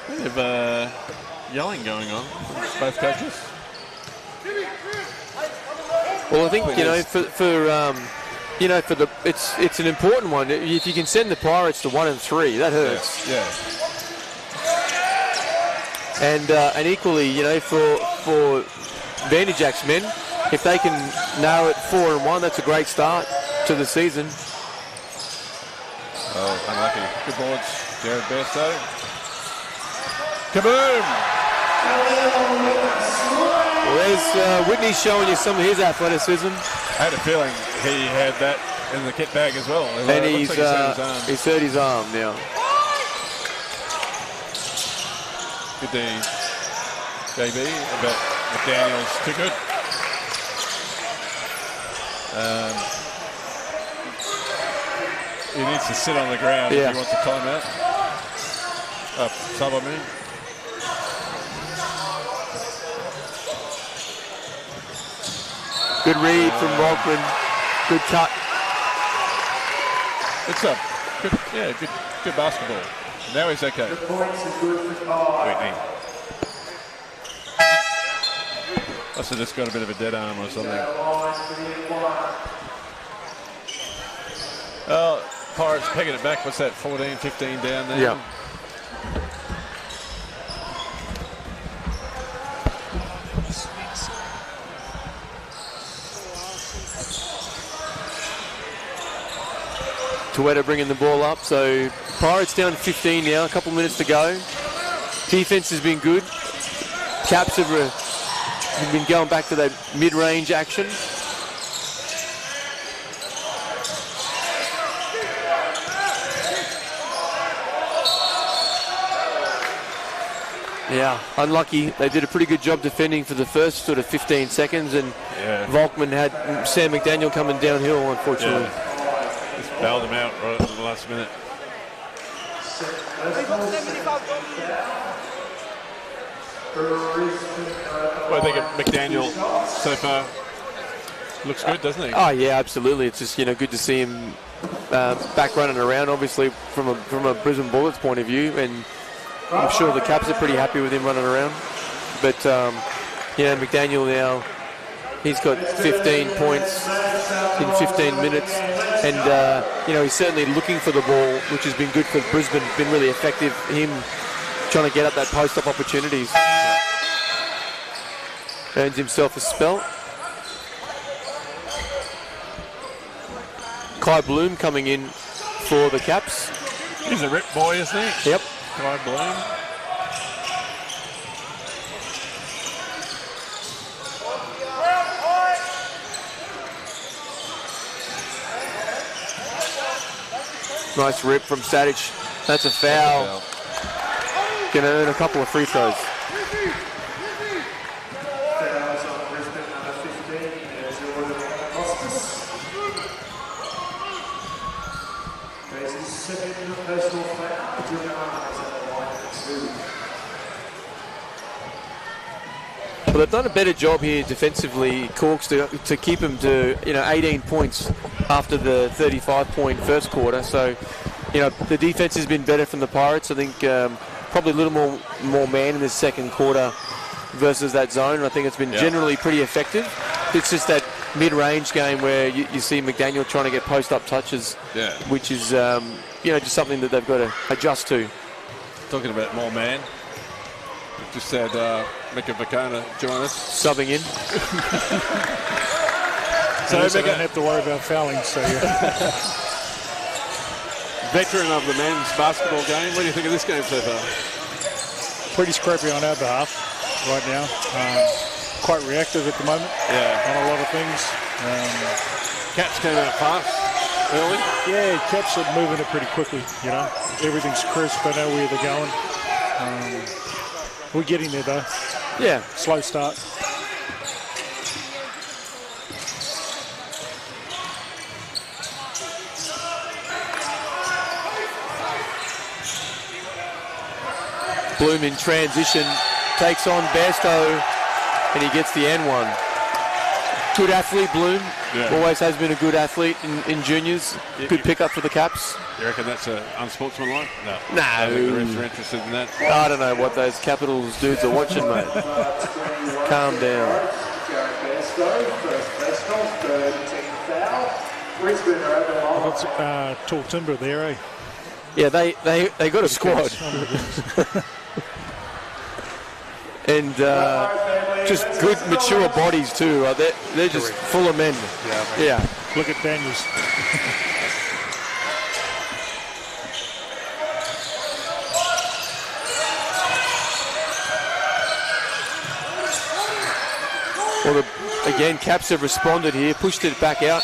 A bit of yelling going on from both coaches. Well, I think it's an important one. If you can send the Pirates to 1-3, that hurts. Yeah. And equally, for Vandy men, if they can narrow it 4-1, that's a great start to the season. Oh, unlucky. Good boards, Jared Bairstow. Kaboom! Well, there's Whitney showing you some of his athleticism. I had a feeling he had that in the kit bag as well. And he's hurt his arm now. Good day, JB, but McDaniel's too good. He needs to sit on the ground if he wants a timeout. Sub, I mean. Good read from Volkman. Good cut. It's good basketball. Now he's okay. Whitney. Must have just got a bit of a dead arm or something. Oh, Pirates pegging it back. What's that, 14, 15 down there? Yeah. Tueta bringing the ball up, so Pirates down 15 now, a couple minutes to go. Defense has been good. Caps have been going back to that mid-range action. Yeah, unlucky. They did a pretty good job defending for the first sort of 15 seconds, and Volkman had Sam McDaniel coming downhill, unfortunately. Yeah. Just bailed him out right at the last minute. Well, I think McDaniel so far looks good, doesn't he? Oh yeah, absolutely. It's just good to see him back running around. Obviously, from a Brisbane Bullets point of view, and I'm sure the Caps are pretty happy with him running around. But McDaniel now, he's got 15 points in 15 minutes, and he's certainly looking for the ball, which has been good for Brisbane. Been really effective. Him trying to get up that post-up opportunities. Earns himself a spell. Kai Bloom coming in for the Caps. He's a rip boy, isn't he? Yep. Kai Bloom. Nice rip from Stajic. That's a foul. Going to earn a couple of free throws. Well, they've done a better job here defensively, Corks, to keep them to 18 points after the 35-point first quarter. So, the defense has been better from the Pirates. I think probably a little more man in the second quarter versus that zone. I think it's been generally pretty effective. It's just that mid-range game where you see McDaniel trying to get post-up touches, which is just something that they've got to adjust to. Talking about more man. Just had Mika Vakana join us. Subbing in. So I don't have to worry about fouling, so Veteran of the men's basketball game. What do you think of this game so far? pretty scrappy on our behalf right now. Quite reactive at the moment on a lot of things. Caps came out fast early. Yeah, Caps are moving it pretty quickly, Everything's crisp. I know where they're going. We're getting there, though. Yeah. Slow start. Bloom in transition, takes on Bairstow, and he gets the N1. Good athlete, Bloom. Yeah. Always has been a good athlete in juniors. Good pickup for the Caps. You reckon that's unsportsmanlike? No. No. I think the refs are interested in that. I don't know what those Capitals dudes are watching, mate. Calm down. though. First personal, third team foul. Brisbane are over the line. That's tall timber there, eh? Yeah, they got a squad. And just good, mature bodies too. They're just full of men. Yeah. Look at Daniels. Well, again, Caps have responded here, pushed it back out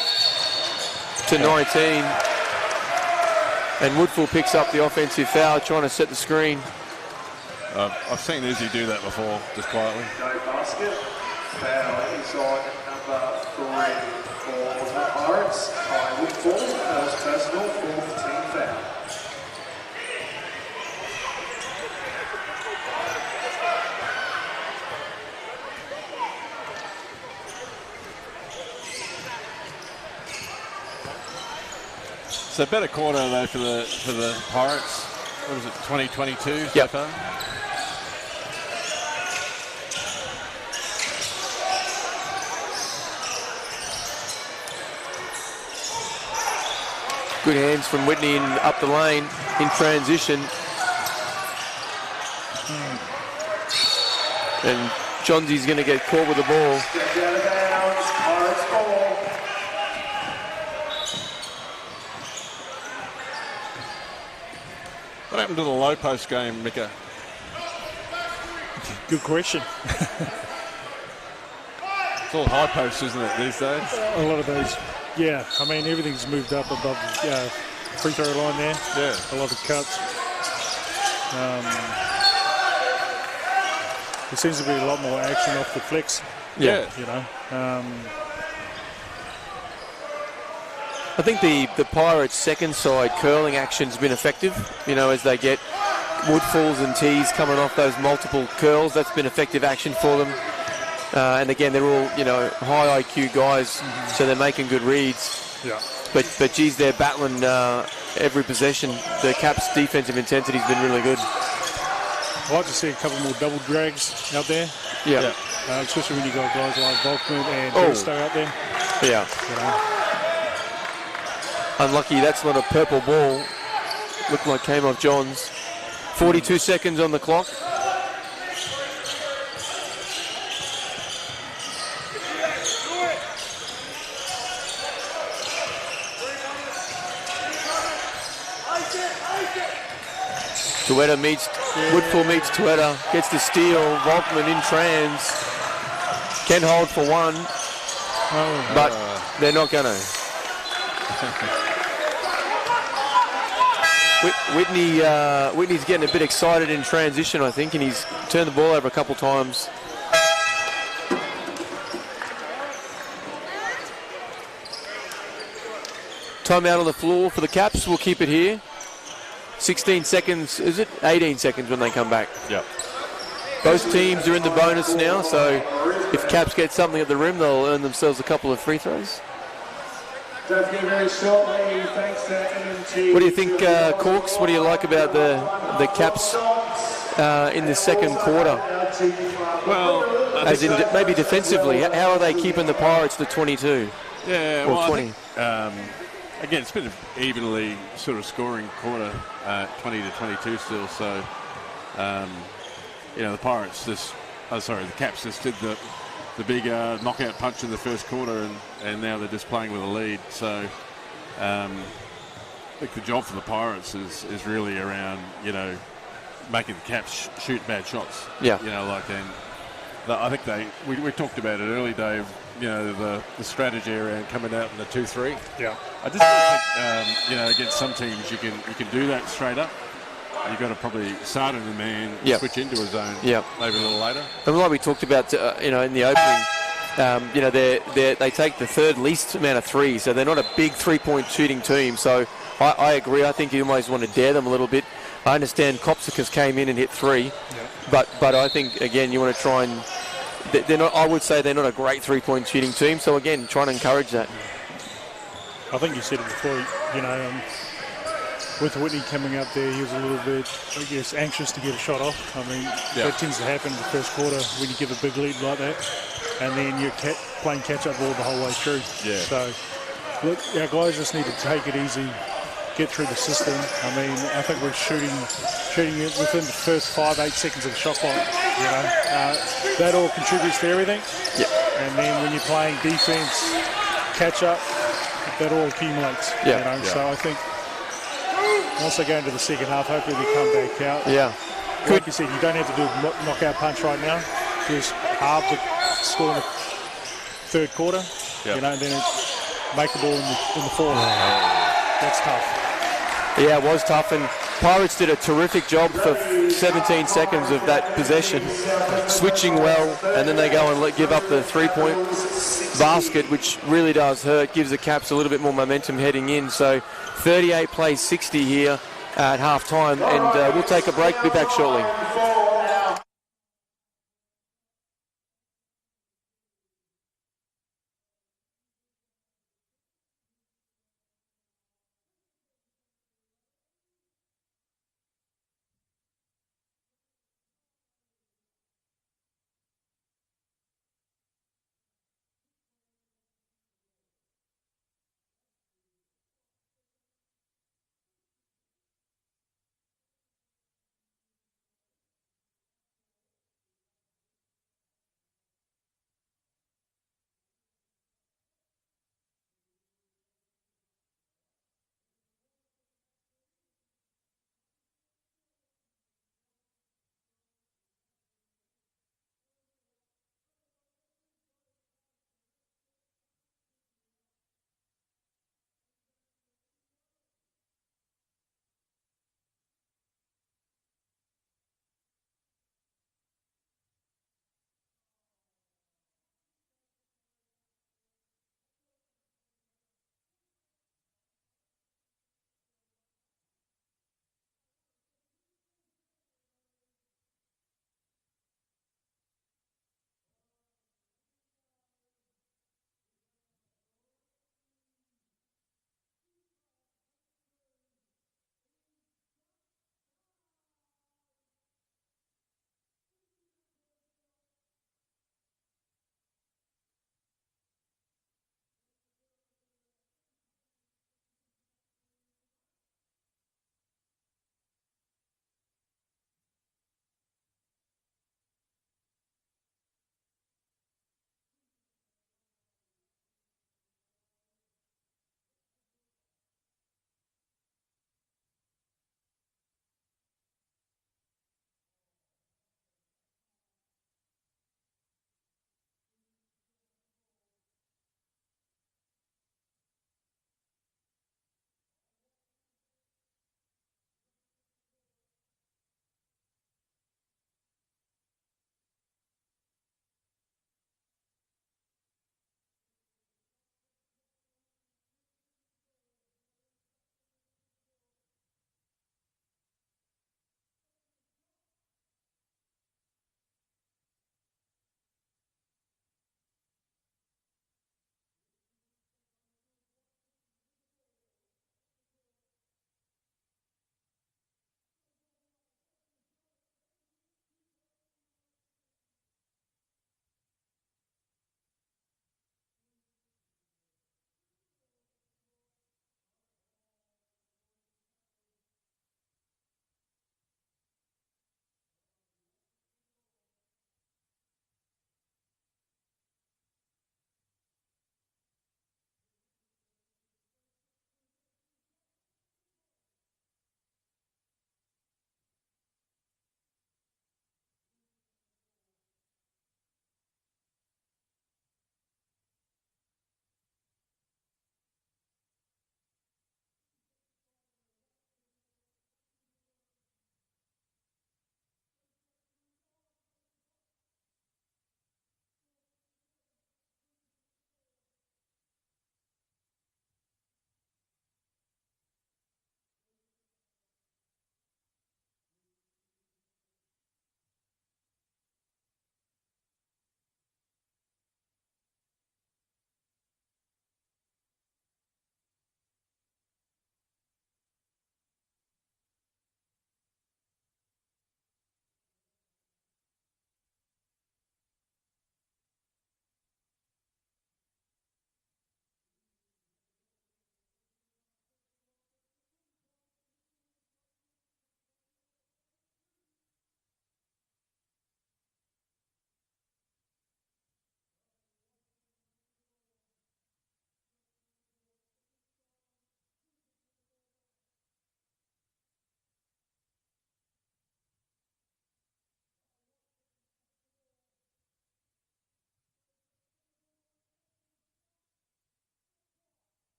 to 19. And Woodfull picks up the offensive foul, trying to set the screen. I've seen Izzy do that before, just quietly. No basket. Foul is on number 3 for the Pirates. Ty Woodfull, first personal, fourth team foul. So better quarter though for the Pirates. What was it, 2022 so Yep. far? Good hands from Whitney up the lane in transition. And Johnson's going to get caught with the ball. Stepped out of bounds. Pirates ball. What happened to the low post game, Mika? Good question. It's all high post, isn't it, these days? A lot of those, yeah. I mean, everything's moved up above the free throw line there. Yeah. A lot of cuts. There seems to be a lot more action off the flicks. Yeah. You know. I think the Pirates' second side curling action's been effective. You know, as they get Woodfalls and tees coming off those multiple curls, that's been effective action for them. And again, they're all, you know, high IQ guys, so they're making good reads. Yeah. But geez, they're battling every possession. The Caps' defensive intensity's been really good. I'd like to see a couple more double drags out there. Yeah. Especially when you got guys like Volkman and Bristow out there. Yeah. You know. Unlucky that's not a purple ball. Looked like came off Johns. 42 seconds on the clock. Tueta meets, Woodfull meets Tueta, gets the steal, Volkman in trans, can hold for one, but they're not going to. Whitney's getting a bit excited in transition, I think, and he's turned the ball over a couple times. Timeout on the floor for the Caps. We'll keep it here. 16 seconds, is it? 18 seconds when they come back. Yep. Both teams are in the bonus now, so if Caps get something at the rim, they'll earn themselves a couple of free throws. Don't forget very shortly, thanks to MMT. What do you think, Corks? What do you like about the Caps in the second quarter? Well, as in maybe defensively, how are they keeping the Pirates to 22? Yeah, or well, 20? Again, it's been an evenly sort of scoring quarter, 20 to 22 still. So, you know, the Pirates the Caps just did the big knockout punch in the first quarter, and now they're just playing with a lead. So, I think the job for the Pirates is really around, you know, making the Caps shoot bad shots. Yeah. You know, like, and I think we talked about it early, Dave. You know, the strategy around coming out in the 2-3. Yeah. I just don't think, you know, against some teams you can do that straight up. You've got to probably start in the man, switch into a zone, maybe a little later. And like we talked about, you know, in the opening, you know, they take the third least amount of threes, so they're not a big three-point shooting team. So I agree. I think you always want to dare them a little bit. I understand Kopsikas came in and hit 3, but I think again you want to try and. They're not. I would say they're not a great three-point shooting team. So again, trying to encourage that. I think you said it before. You know, with Whitney coming up there, he was a little bit, I guess, anxious to get a shot off. I mean, that tends to happen in the first quarter when you give a big lead like that. and then you're playing catch-up ball the whole way through. Yeah. So, look, our guys just need to take it easy, get through the system. I mean, I think we're shooting it within the first 5-8 seconds of the shot clock. You know, that all contributes to everything. Yeah. And then when you're playing defense, catch-up, that all accumulates. Yeah. You know? Yeah. So I think once they go into the second half, hopefully they come back out. Yeah. Like you said, you don't have to do a knockout punch right now. Just halve the score in the third quarter. Yep. You know, and then make the ball in the fourth. That's tough. Yeah, it was tough, and Pirates did a terrific job for 17 seconds of that possession, switching well, and then they go and give up the three-point basket, which really does hurt, gives the Caps a little bit more momentum heading in. So 38 plays 60 here at half-time, and we'll take a break, be back shortly.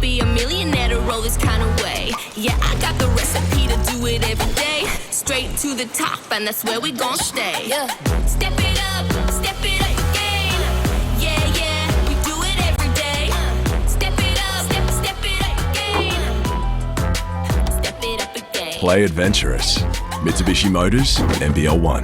be a millionaire to roll this kind of way. Yeah, I got the recipe to do it every day. Straight to the top, and that's where we gon' stay. Yeah. Step it up again. Yeah, yeah, we do it every day. Step it up again. Step it up again. Play adventurous. Mitsubishi Motors, NBL 1.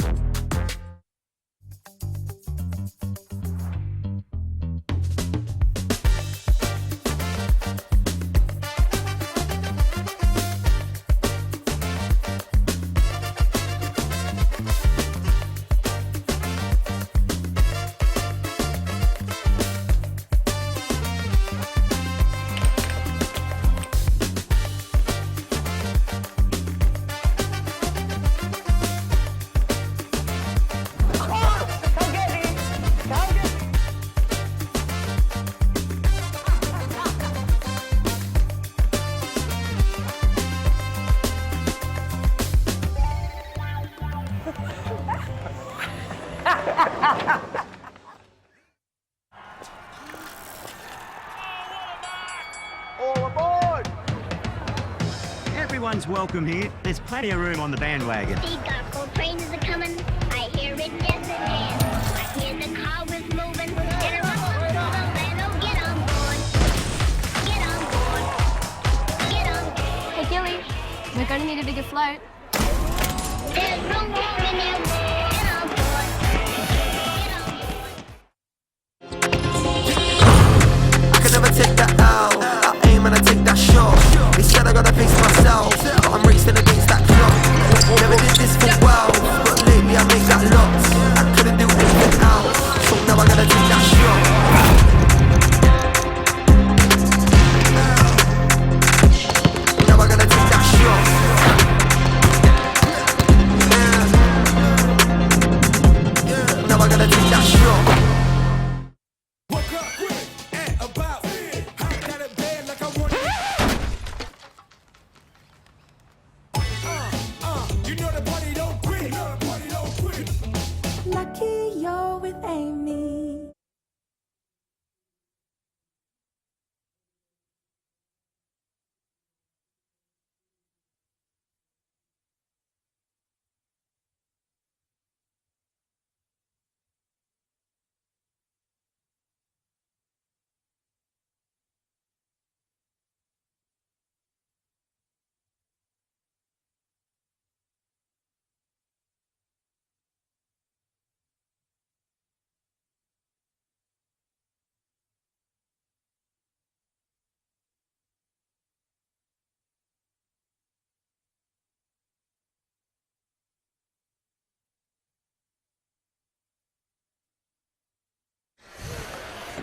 All aboard! Everyone's welcome here. There's plenty of room on the bandwagon. Seagull trains are coming. I hear it just a jam. I hear the car was moving. And it runs up to the van. Oh, get on board. Get on board. Get on board. Hey, Gilly, we're going to need a bigger float. There's no room in there. Get on board. Get on board. I can never take that out. I aim and I take that shot. They said I gotta face myself, but I'm racing against that clock. Never did this for well, but lately I make that lot. I couldn't do anything else, so now I gotta take that shot. Now I gotta take that shot. Now I gotta take that shot. Lucky you're with Amy.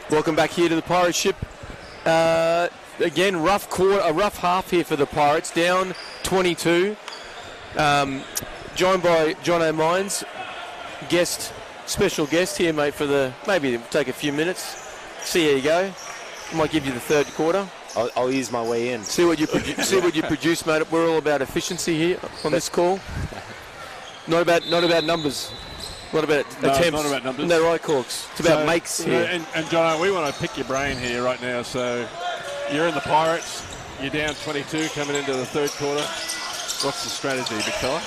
Welcome back here to the Pirate ship. Again, a rough half here for the Pirates. Down 22. Joined by John O'Mines, special guest here, mate. Maybe it'll take a few minutes. See how you go. Might give you the third quarter. I'll ease my way in. See what you produce, mate. We're all about efficiency here on this call. Not about numbers. Not about attempts. Not about numbers. No, right, Corks. It's about makes here. And John, we want to pick your brain here right now. So you're in the Pirates. You're down 22 coming into the third quarter. What's the strategy, big fella?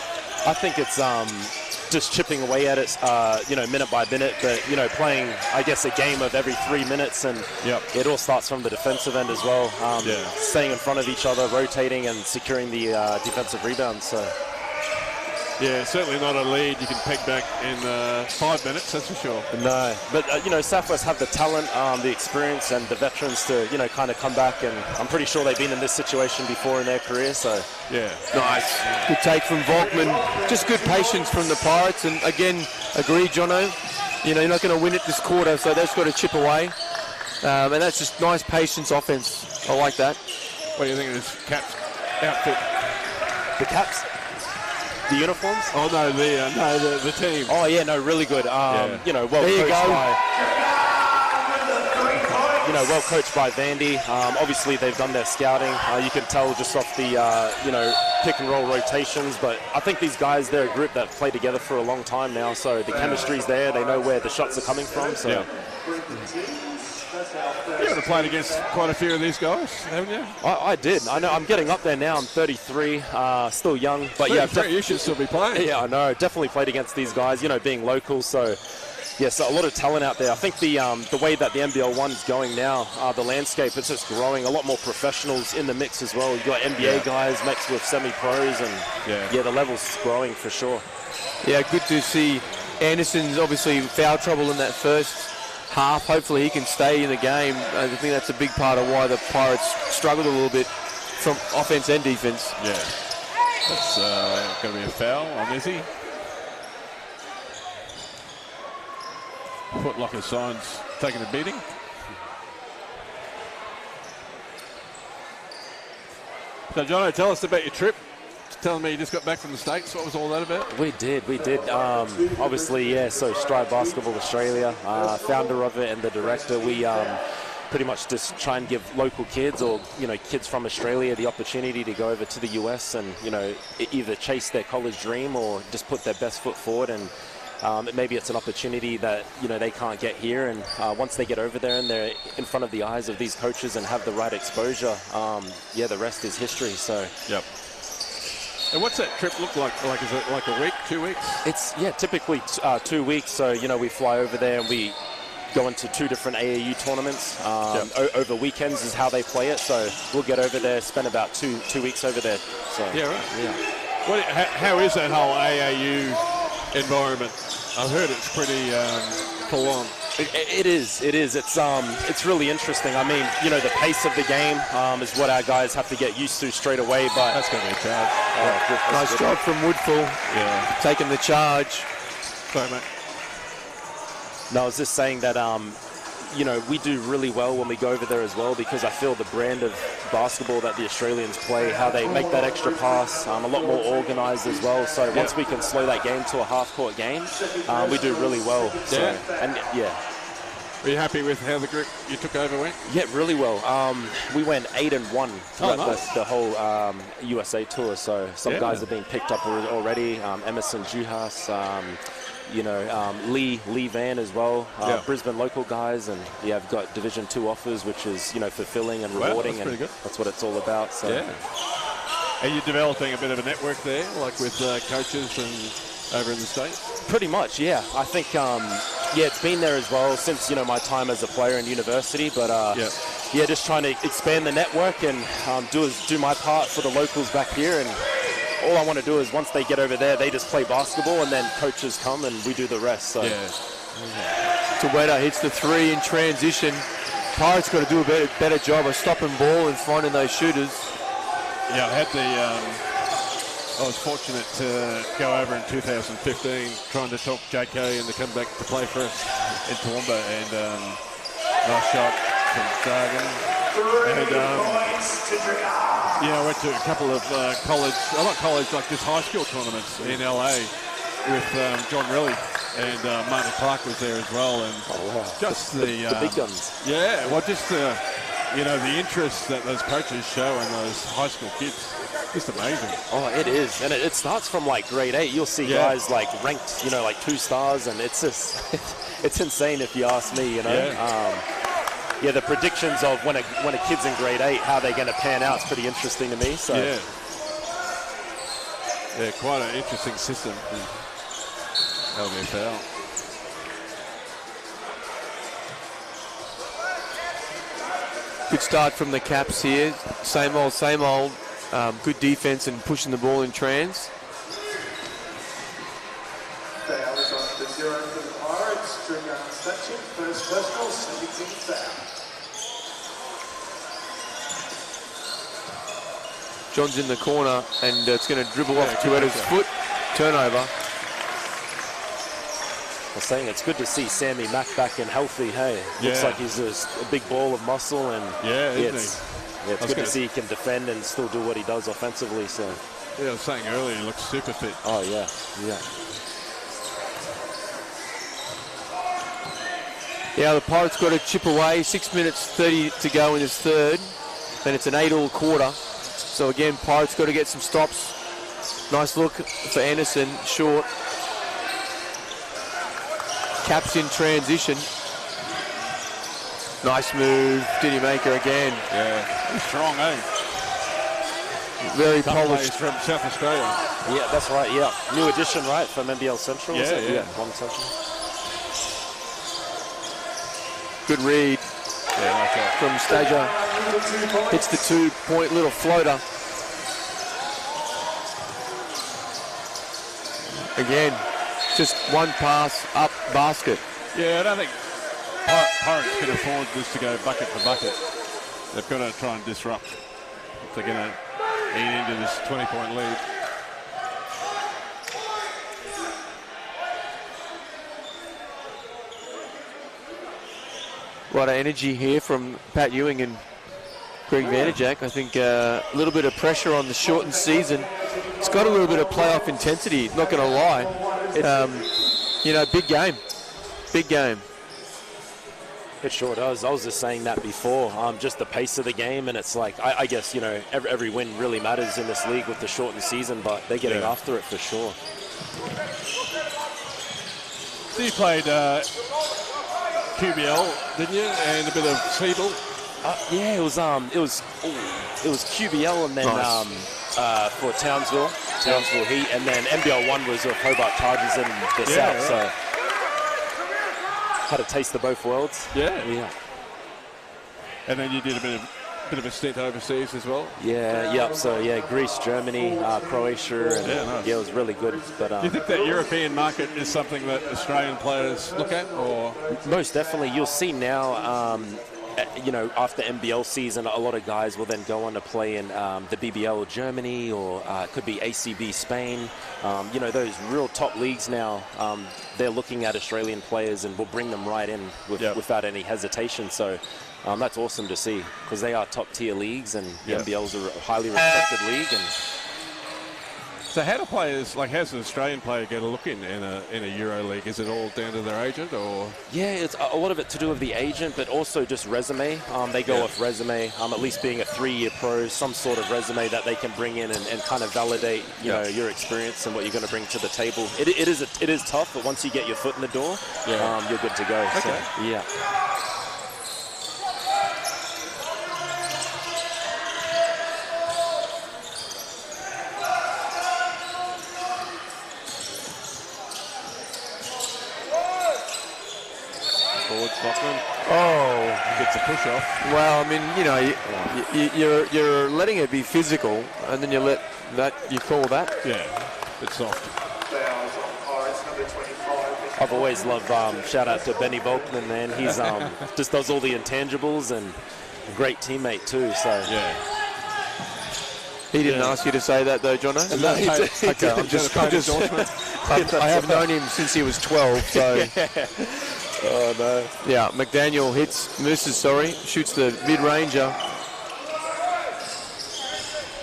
I think it's just chipping away at it, minute by minute. But playing, I guess, a game of every 3 minutes, and it all starts from the defensive end as well. Staying in front of each other, rotating, and securing the defensive rebounds. So. Yeah, certainly not a lead you can peg back in 5 minutes, that's for sure. No, but Southwest have the talent, the experience, and the veterans to kind of come back, and I'm pretty sure they've been in this situation before in their career. So yeah, nice, good take from Volkman. Just good patience from the Pirates, and again, agree, Jono. You're not going to win it this quarter, so they've just got to chip away, and that's just nice patience offense. I like that. What do you think of this Caps outfit? The Caps. The uniforms? Oh no, the team. Oh yeah, no, really good. Well coached by Vandy. Obviously they've done their scouting. You can tell just off the pick and roll rotations. But I think these guys, they're a group that play together for a long time now. So the chemistry's there. They know where the shots are coming from. So. You would have played against quite a few of these guys, haven't you? I did. I know. I'm getting up there now. I'm 33, still young, but yeah, you should still be playing. Yeah, I know. Definitely played against these guys. You know, being local, so. Yes, a lot of talent out there. I think the way that the NBL 1 is going now, the landscape, it's just growing. A lot more professionals in the mix as well. You've got NBA guys mixed with semi-pros, and the level's growing for sure. Yeah, good to see. Anderson's obviously foul trouble in that first half. Hopefully he can stay in the game. I think that's a big part of why the Pirates struggled a little bit from offense and defense. Yeah, that's going to be a foul on Izzy. Foot Locker signs taking a beating. So, Jono, tell us about your trip. Telling me you just got back from the States. What was all that about? We did. Obviously, yeah, so Stride Basketball Australia, founder of it and the director, we pretty much just try and give local kids or, you know, kids from Australia the opportunity to go over to the US and, you know, either chase their college dream or just put their best foot forward. And maybe it's an opportunity that, you know, they can't get here, and once they get over there and they're in front of the eyes of these coaches and have the right exposure, the rest is history. So yep. And what's that trip look like? Like, is it like a week, 2 weeks? It's typically 2 weeks. So, you know, we fly over there and we go into 2 different AAU tournaments. Over weekends is how they play it. So we'll get over there, spend about two weeks over there. So yeah, right. Yeah. How is that whole AAU environment? I've heard it's pretty full on. It is. It's really interesting. I mean, you know, the pace of the game is what our guys have to get used to straight away. But that's going to be a charge. Nice job from Woodfull. Yeah, taking the charge. Sorry, mate. No, I was just saying that, you know, we do really well when we go over there as well, because I feel the brand of basketball that the Australians play, how they make that extra pass, a lot more organised as well. So once we can slow that game to a half-court game, we do really well. So, Were you happy with how the group you took over went? Yeah, really well. We went 8-1 throughout the whole USA tour. So some guys have been picked up already. Emerson Juhas, you know, Lee Van as well. Brisbane local guys, and I've got Division 2 offers, which is, you know, fulfilling and rewarding, that's and that's what it's all about. So. Yeah. Are you developing a bit of a network there, like with coaches and over in the States? Pretty much, yeah. I think, it's been there as well since, you know, my time as a player in university. But just trying to expand the network and do my part for the locals back here. And all I want to do is once they get over there, they just play basketball, and then coaches come and we do the rest. So. Taweta hits the 3 in transition. Pirates got to do a better job of stopping ball and finding those shooters. Yeah, I was fortunate to go over in 2015 trying to talk JK and to come back to play for us in Toowoomba, and nice shot from Dragan. And I went to a couple of like just high school tournaments in LA with John Riley, and Martin Clark was there as well, and just the big guns. Yeah, well, just the interest that those coaches show in those high school kids. Just amazing. Oh, it is. And it starts from like grade 8. You'll see guys like ranked, you know, like 2 stars, and it's just, it's insane if you ask me, you know. The predictions of when a kid's in grade 8, how they're going to pan out is pretty interesting to me. So. Yeah, quite an interesting system. That'll be a foul. Good start from the Caps here. Same old, same old. Good defense and pushing the ball in trans. Foul is on the 0 for the Pirates. Dragan Stajic, first personal, 17th foul. John's in the corner, and it's going to dribble off Tueta's foot. Turnover. I was saying it's good to see Sammy Mack back and healthy. Hey, looks like he's a big ball of muscle, and it's good to see he can defend and still do what he does offensively. So I was saying earlier, he looks super fit. Oh yeah. Yeah, the Pirates got to chip away. 6 minutes 30 to go in this third. Then it's an 8-all quarter. So again, Pirates got to get some stops. Nice look for Anderson, short. Caps in transition. Nice move. Did he make her again? Yeah. He's strong, eh? Very Tough polished. players from South Australia. Yeah, that's right. Yeah, new addition, right, from NBL Central. Yeah, is it? yeah. One Central. Good read from Stajic. Hits the 2-point little floater. Again, just one pass up basket. Yeah, I don't think Pirates can afford this to go bucket for bucket. They've got to try and disrupt if they're going to eat into this 20-point lead. A lot of energy here from Pat Ewing and Greg Vanderjack. I think a little bit of pressure on the shortened season. It's got a little bit of playoff intensity, not going to lie. You know, big game. Big game. It sure does. I was just saying that before. Just the pace of the game, and it's like, I guess, you know, every win really matters in this league with the shortened season, but they're getting after it for sure. So you played QBL, didn't you? And a bit of Seedle. Yeah, it was QBL, and then for Townsville Heat, and then NBL 1 was of Hobart Chargers in the South. So had a taste of both worlds. Yeah. And then you did a bit of a stint overseas as well. Yeah. So Greece, Germany, Croatia, and nice. it was really good. But do you think that European market is something that Australian players look at, or most definitely? You'll see now. You know, after NBL season, a lot of guys will then go on to play in the BBL Germany, or it could be ACB Spain. You know, those real top leagues now, they're looking at Australian players and will bring them right in without any hesitation. So that's awesome to see, because they are top tier leagues, and the NBL's a highly respected league. And so how do players, like, how's an Australian player get a look in a Euro League? Is it all down to their agent, or? Yeah, it's a lot of it to do with the agent, but also just resume. They go off resume, at least being a 3-year pro, some sort of resume that they can bring in and kind of validate, you know, your experience and what you're going to bring to the table. It is tough, but once you get your foot in the door, you're good to go. Okay. So, yeah. Oh, gets a push off. Well, I mean, you know, you're letting it be physical, and then you call that. Yeah, it's soft. I've always loved, shout out to Benny Volkman, man. He's just does all the intangibles, and a great teammate too. So yeah. He didn't ask you to say that, though, Jono? No, he did. Okay, I have known him since he was 12, so. Oh no. Yeah, McDaniel shoots the mid-ranger.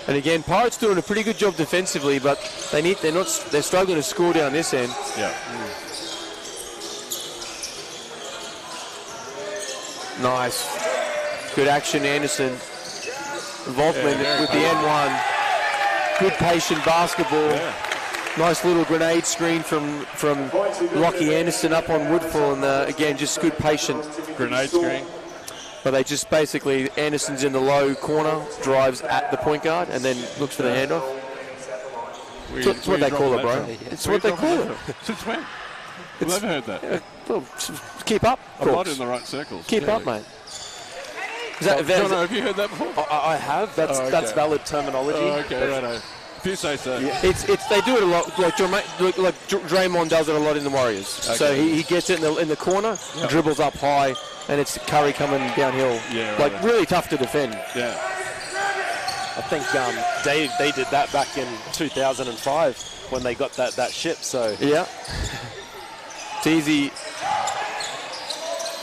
And again, Pirates doing a pretty good job defensively, but they're struggling to score down this end. Yeah. Nice. Good action, Anderson. Volkman with the N1. Good patient basketball. Yeah. Nice little grenade screen from Lockie Anderson up on Woodfull, and again, just good patient grenade screen. But they just basically, Anderson's in the low corner, drives at the point guard, and then looks for the handoff. It's what they call it, bro. It's what they call it. Since when? I've never heard that. Well, keep up. I'm not in the right circles. Keep up, mate. Jono, have you heard that before? I have. That's valid terminology. Oh, okay, right. If you say so. Yeah. They do it a lot. Like Draymond does it a lot in the Warriors. Okay. So he gets it in the corner, dribbles up high, and it's Curry coming downhill. Yeah, right. Really tough to defend. Yeah. I think they did that back in 2005 when they got that ship. So yeah. Teasy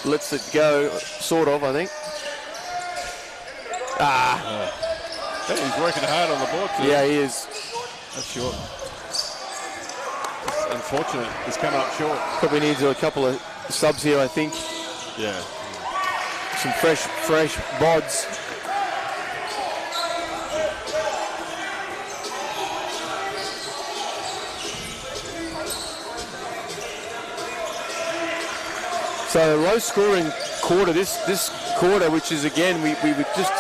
lets it go, sort of, I think. He's working hard on the board too. Yeah, he is. That's short. It's unfortunate. He's coming up short. Probably needs a couple of subs here, I think. Yeah. Some fresh bods. So a low scoring quarter. This quarter, which is, again, we were just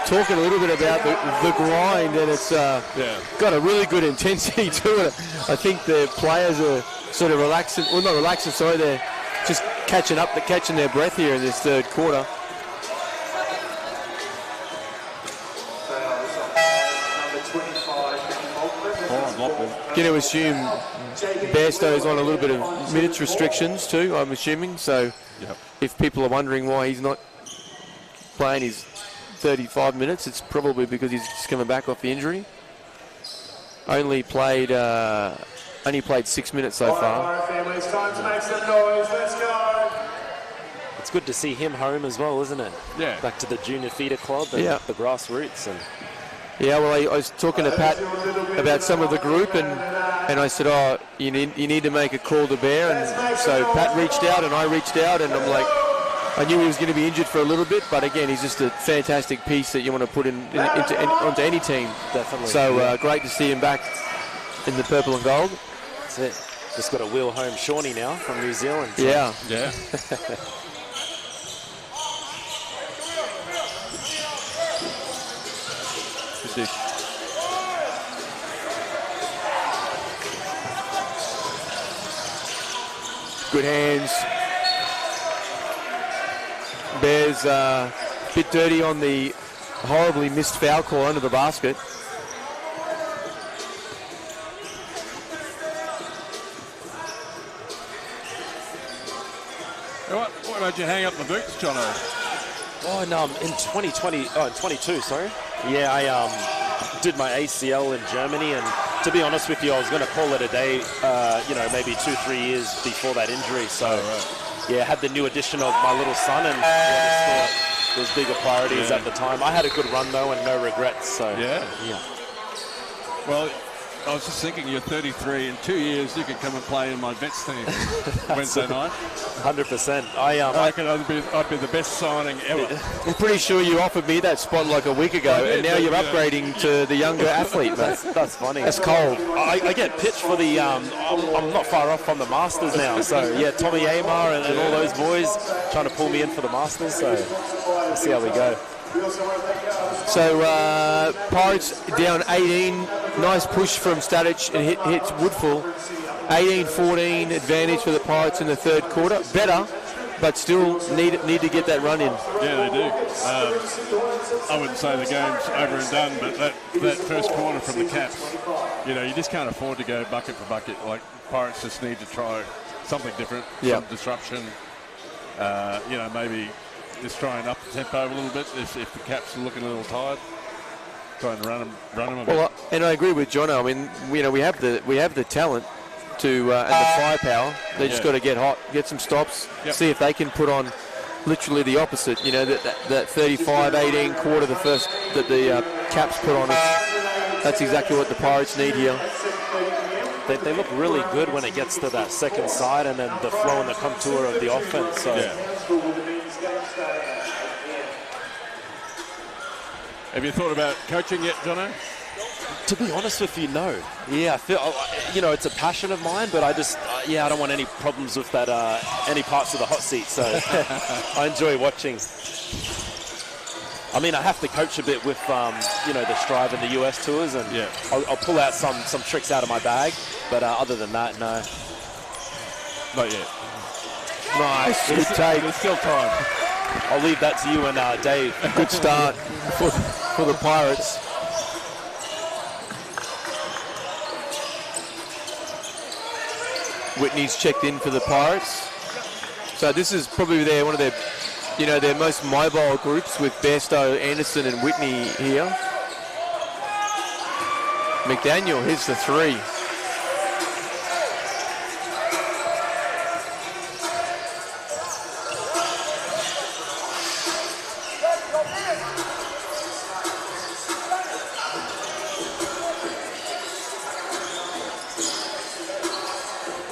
talking a little bit about the grind, and it's got a really good intensity to it. I think the players are sort of relaxing, well, not relaxing, sorry, they're just catching their breath here in this third quarter. Going to assume Bairstow's on a little bit of minutes restrictions too, I'm assuming. So if people are wondering why he's not playing his 35 minutes, it's probably because he's just coming back off the injury. Only played 6 minutes so far. It's good to see him home as well, isn't it? Yeah. Back to the junior feeder club and the grassroots. And yeah, well, I was talking to Pat about some of the group, and I said, oh, you need to make a call to Bear. And so Pat reached out and I reached out, and I'm like, I knew he was going to be injured for a little bit, but again, he's just a fantastic piece that you want to put onto any team. Definitely. So great to see him back in the purple and gold. That's it. Just got to wheel home Shawnee now from New Zealand. So. Yeah. Yeah. Good dish. Good hands. Bears a bit dirty on the horribly missed foul call under the basket. What made you hang up the boots, Jono? Oh, no, in 22, sorry. Yeah, I did my ACL in Germany, and to be honest with you, I was going to call it a day, maybe 2-3 years before that injury. So, yeah, had the new addition of my little son, and just thought there was bigger priorities at the time. I had a good run, though, and no regrets. So, yeah. Well, I was just thinking, you're 33. In 2 years, you could come and play in my Vets team Wednesday night. 100%. I reckon I'd be the best signing ever. I'm pretty sure you offered me that spot like a week ago, and now you're upgrading to the younger athlete, mate. That's funny. That's cold. I get pitched for the, I'm not far off from the Masters now. So, yeah, Tommy Amar and all those boys trying to pull me in for the Masters. So, we'll see how we go. So Pirates down 18. Nice push from Stajic and hits Woodfull. 18-14 advantage for the Pirates in the third quarter. Better, but still need to get that run in. Yeah, they do. I wouldn't say the game's over and done, but that first quarter from the Caps, you just can't afford to go bucket for bucket. Like, Pirates just need to try something different, some disruption. Maybe just try and up the tempo a little bit if the Caps are looking a little tired. Try and run them a bit. Well, and I agree with Jono. I mean, we have the talent to and the firepower. They just got to get hot, get some stops, see if they can put on literally the opposite. That 35-18 quarter, the first that the Caps put on us. That's exactly what the Pirates need here. They look really good when it gets to that second side, and then the flow and the contour of the offense. So. Have you thought about coaching yet, Jono? To be honest with you, no. Yeah, I feel, it's a passion of mine, but I just, I don't want any problems with that, any parts of the hot seat. So I enjoy watching. I mean, I have to coach a bit with, the Strive and the US tours, and I'll pull out some tricks out of my bag. But other than that, no. Not yet. Nice. Good take. There's still time. I'll leave that to you and Dave. Good start for the Pirates. Whitney's checked in for the Pirates. So this is probably one of their most mobile groups with Bairstow, Anderson and Whitney here. McDaniel hits the three.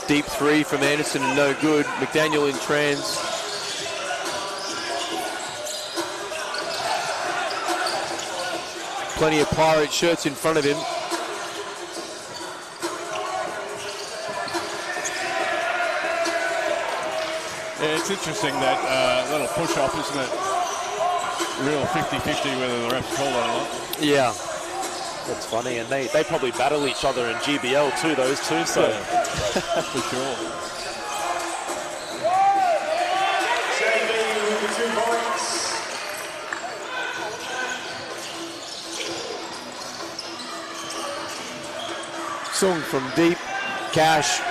Deep three from Anderson and no good. McDaniel in trans. Plenty of Pirate shirts in front of him. Yeah, it's interesting that little push-off, isn't it? real 50-50 whether the refs call it or not. Yeah. That's funny, and they probably battle each other in GBL too, those two, so. Yeah. For sure. JB with the 2 points. Song from deep. Cash.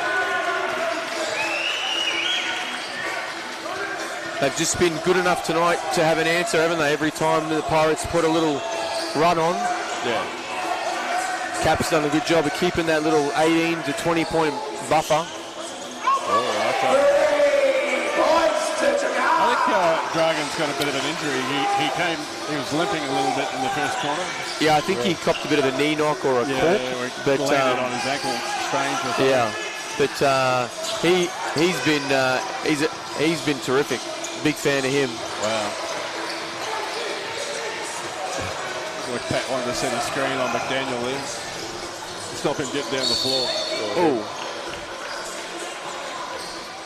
They've just been good enough tonight to have an answer, haven't they? Every time the Pirates put a little run on. Yeah. Cap's done a good job of keeping that little 18 to 20 point buffer. I think Dragan's got a bit of an injury. He was limping a little bit in the first quarter. Yeah, I think he copped a bit of a knee knock or a cork. But landed on his ankle sprains or something. Yeah, but he's been terrific. Big fan of him. Wow. Pat wanted to set a screen on McDaniel there. Stop him getting down the floor. Oh.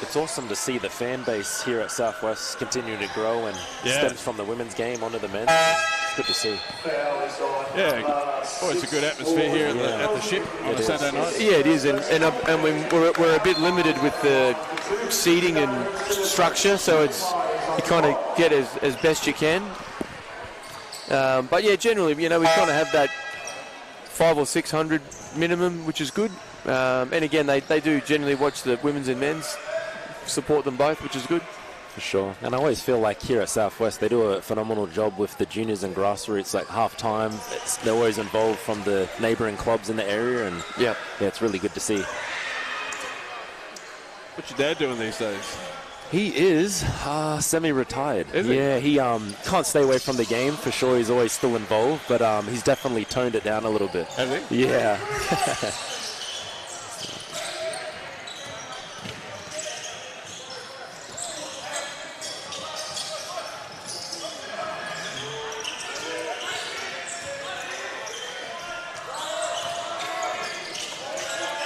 It's awesome to see the fan base here at Southwest continuing to grow and stems from the women's game onto the men's. It's good to see. Yeah, oh, it's a good atmosphere here at the ship on a Saturday night. Yeah, it is, and we're a bit limited with the seating and structure, so you kind of get as best you can. But yeah, generally, we kind of have that 500 or 600 minimum, which is good. And again, they do generally watch the women's and men's, support them both, which is good. For sure. And I always feel like here at Southwest, they do a phenomenal job with the juniors and grassroots, like half-time. They're always involved from the neighbouring clubs in the area, and yeah, it's really good to see. What's your dad doing these days? He is semi-retired. Yeah, he can't stay away from the game for sure. He's always still involved, but he's definitely toned it down a little bit. Has he? Yeah.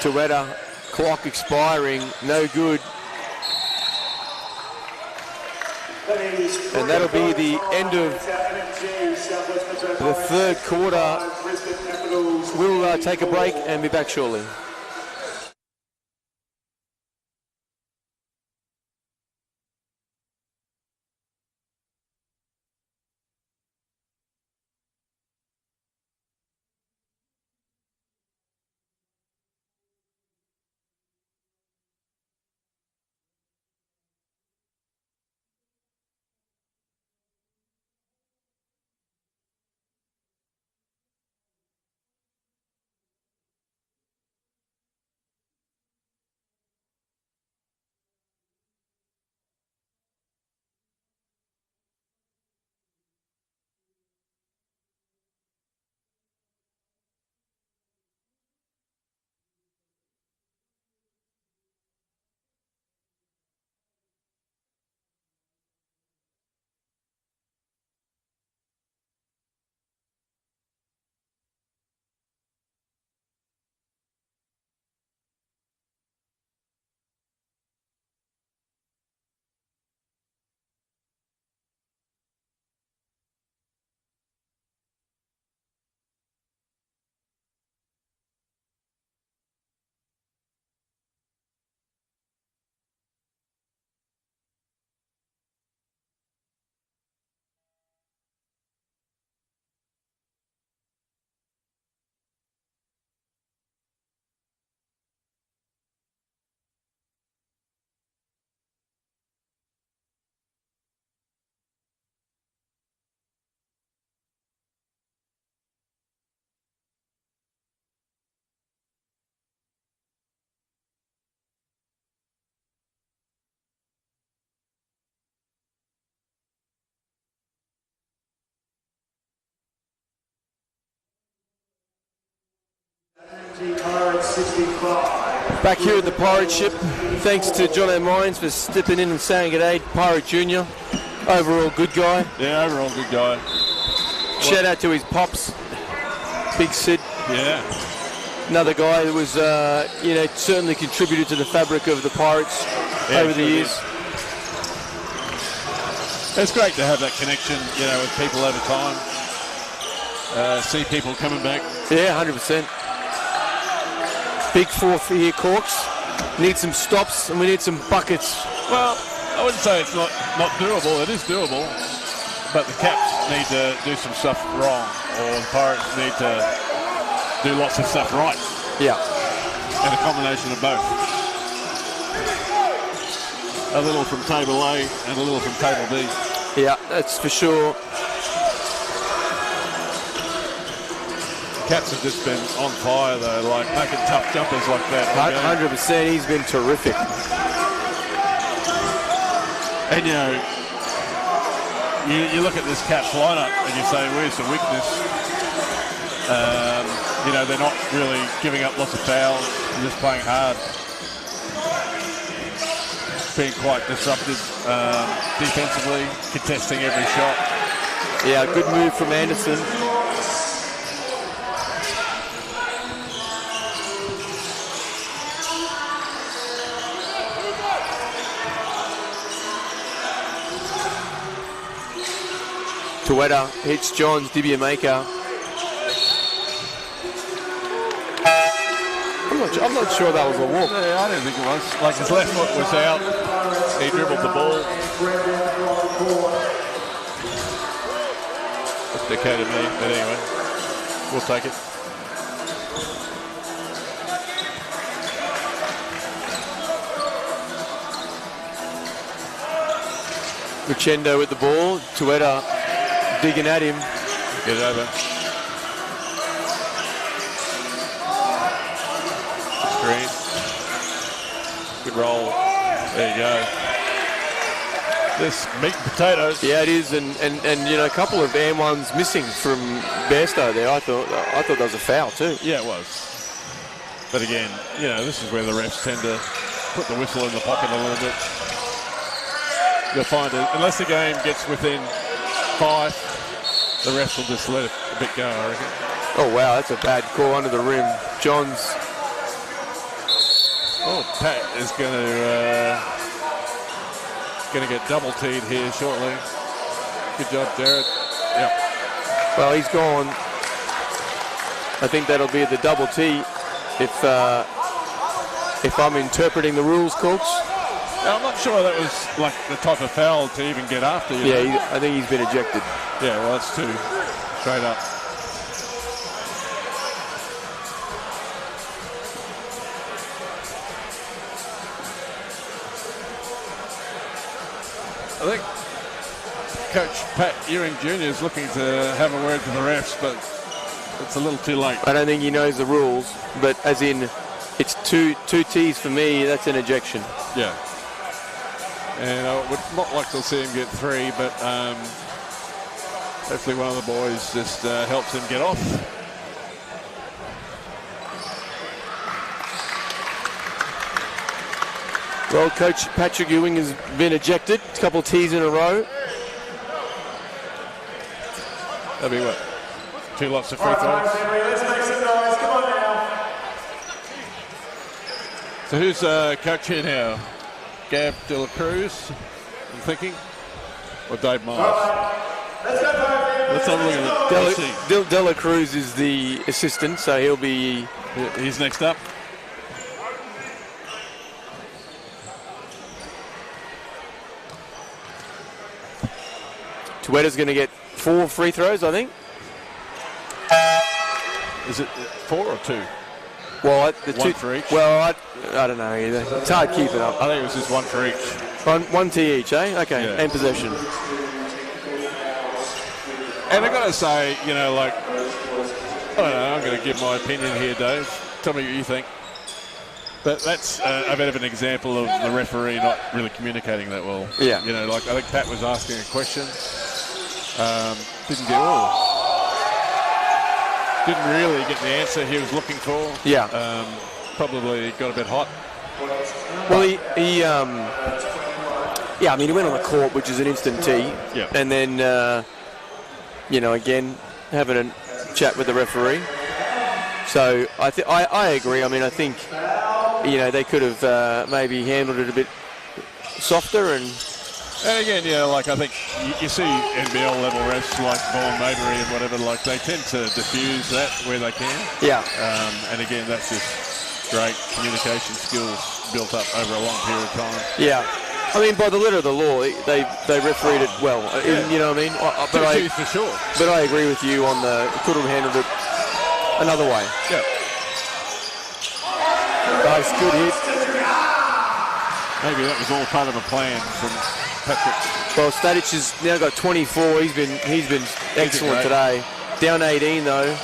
Toretta, clock expiring, no good. And that'll be the end of the third quarter. We'll take a break and be back shortly. Back here at the Pirate Ship, thanks to John O'Mines for stepping in and saying good day. Pirate Junior, overall good guy. Yeah, overall good guy. Shout out to his pops, Big Sid. Yeah. Another guy that was, certainly contributed to the fabric of the Pirates over the years. It's great to have that connection, you know, with people over time. See people coming back. Yeah, 100%. Big fourth here, Corks. Need some stops and we need some buckets. Well, I wouldn't say it's not doable. It is doable. But the Caps need to do some stuff wrong, or the Pirates need to do lots of stuff right. Yeah. And a combination of both. A little from table A and a little from table B. Yeah, that's for sure. Cats have just been on fire though, like making tough jumpers like that. 100%, he's been terrific. And you know, you look at this Cats lineup and you say, where's the weakness? You know, they're not really giving up lots of fouls, they're just playing hard. Being quite disruptive defensively, contesting every shot. Yeah, good move from Anderson. Tueta hits Johns, Dibiamaker. I'm not sure that was a walk. Yeah, I don't think it was. Like his left foot was out. He dribbled the ball. That's decayed me, but anyway, we'll take it. Lucendo with the ball. Tueta digging at him. Get it over. Green. Good roll. There you go. This meat and potatoes. Yeah, it is, and you know, a couple of and ones missing from Bairstow there. I thought that was a foul too. Yeah, it was. But again, you know, this is where the refs tend to put the whistle in the pocket a little bit. You'll find it, unless the game gets within 5, the refs will just let it a bit go, I reckon. Oh wow, that's a bad call under the rim. Johns. Oh, Pat is going to get double teed here shortly. Good job, Jared. Yep. Well, he's gone. I think that'll be the double T if I'm interpreting the rules, Corks. Now, I'm not sure that was like the type of foul to even get after. Yeah, I think he's been ejected. Yeah, well, that's 2 straight up. I think Coach Pat Ewing Jr. is looking to have a word to the refs, but it's a little too late. I don't think he knows the rules, but as in, it's two T's for me, that's an ejection. Yeah. And I would not like to see him get 3, but hopefully one of the boys just helps him get off. Well, Coach Patrick Ewing has been ejected. A couple of T's in a row. That'll be what? 2 lots of free throws. Let's make some noise. Come on now. So who's coach here now? Gab De La Cruz, I'm thinking, or Dave Miles? Let's go, Let's have a look at it. De La Cruz is the assistant, so he'll be... He's next up. Tueta's going to get 4 free throws, I think. Is it 4 or 2? Well, one for each. Well, I don't know either. It's hard keeping up. I think it was just 1 for each. One T each, eh? Okay, Yeah. and possession. And I got to say, you know, like, I don't know, I'm going to give my opinion here, Dave. Tell me what you think. But that's a bit of an example of the referee not really communicating that well. Yeah. You know, like I think Pat was asking a question. Didn't really get the answer he was looking for. Yeah. Probably got a bit hot. Well, he I mean, he went on the court, which is an instant tee. Yeah. And then, you know, again, having a chat with the referee. So I agree. I mean, I think, you know, they could have maybe handled it a bit softer and And again, like I think you see NBL level refs like Vaughan Mabry and whatever, like they tend to diffuse that where they can. Yeah. And again, that's just great communication skills built up over a long period of time. Yeah. I mean, by the letter of the law, they refereed it well. Yeah. You know what I mean? For sure. But I agree with you on could have handled it another way. Yeah. Nice, good hit. Maybe that was all part of a plan from Patrick. Well, Stajic has now got 24. He's been excellent today. Down 18 though.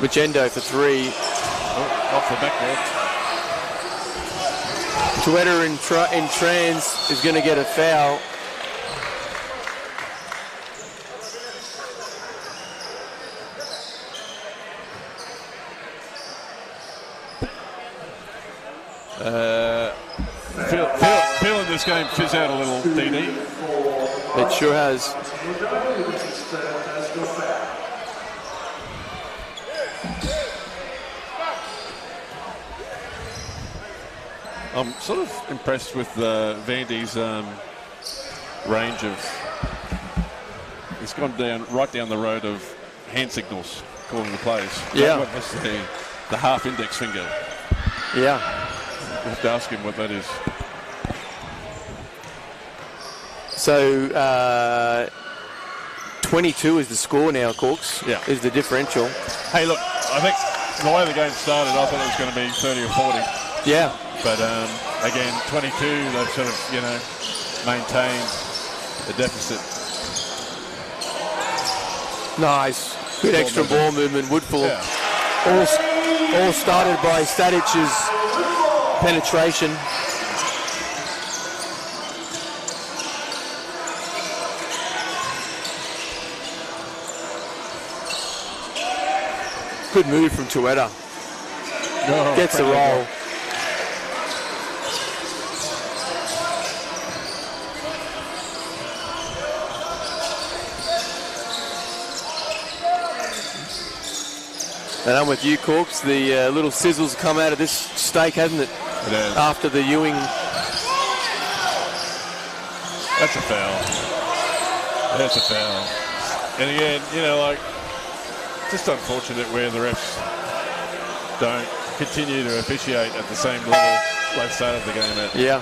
Magendo for 3. Off the backboard. Tueta in trans is going to get a foul. Feeling this game fizz out a little, DD. It sure has. I'm sort of impressed with Vandy's range of. He's gone right down the road of hand signals, calling the plays. Yeah. What was the half index finger? Yeah. We'll have to ask him what that is. So 22 is the score now, Corks. Yeah. Is the differential. Hey, look, I think the way the game started, I thought it was going to be 30 or 40. Yeah. But again, 22, they've sort of, maintained the deficit. Nice. Good extra ball movement. Woodfull. Yeah. All started by Stadic's penetration. Good move from Tueta. Gets the roll. And I'm with you, Corks. The little sizzles come out of this steak, hasn't it? It is. After the Ewing. That's a foul. That's a foul. And again, just unfortunate where the refs don't continue to officiate at the same level they started the game at. Yeah.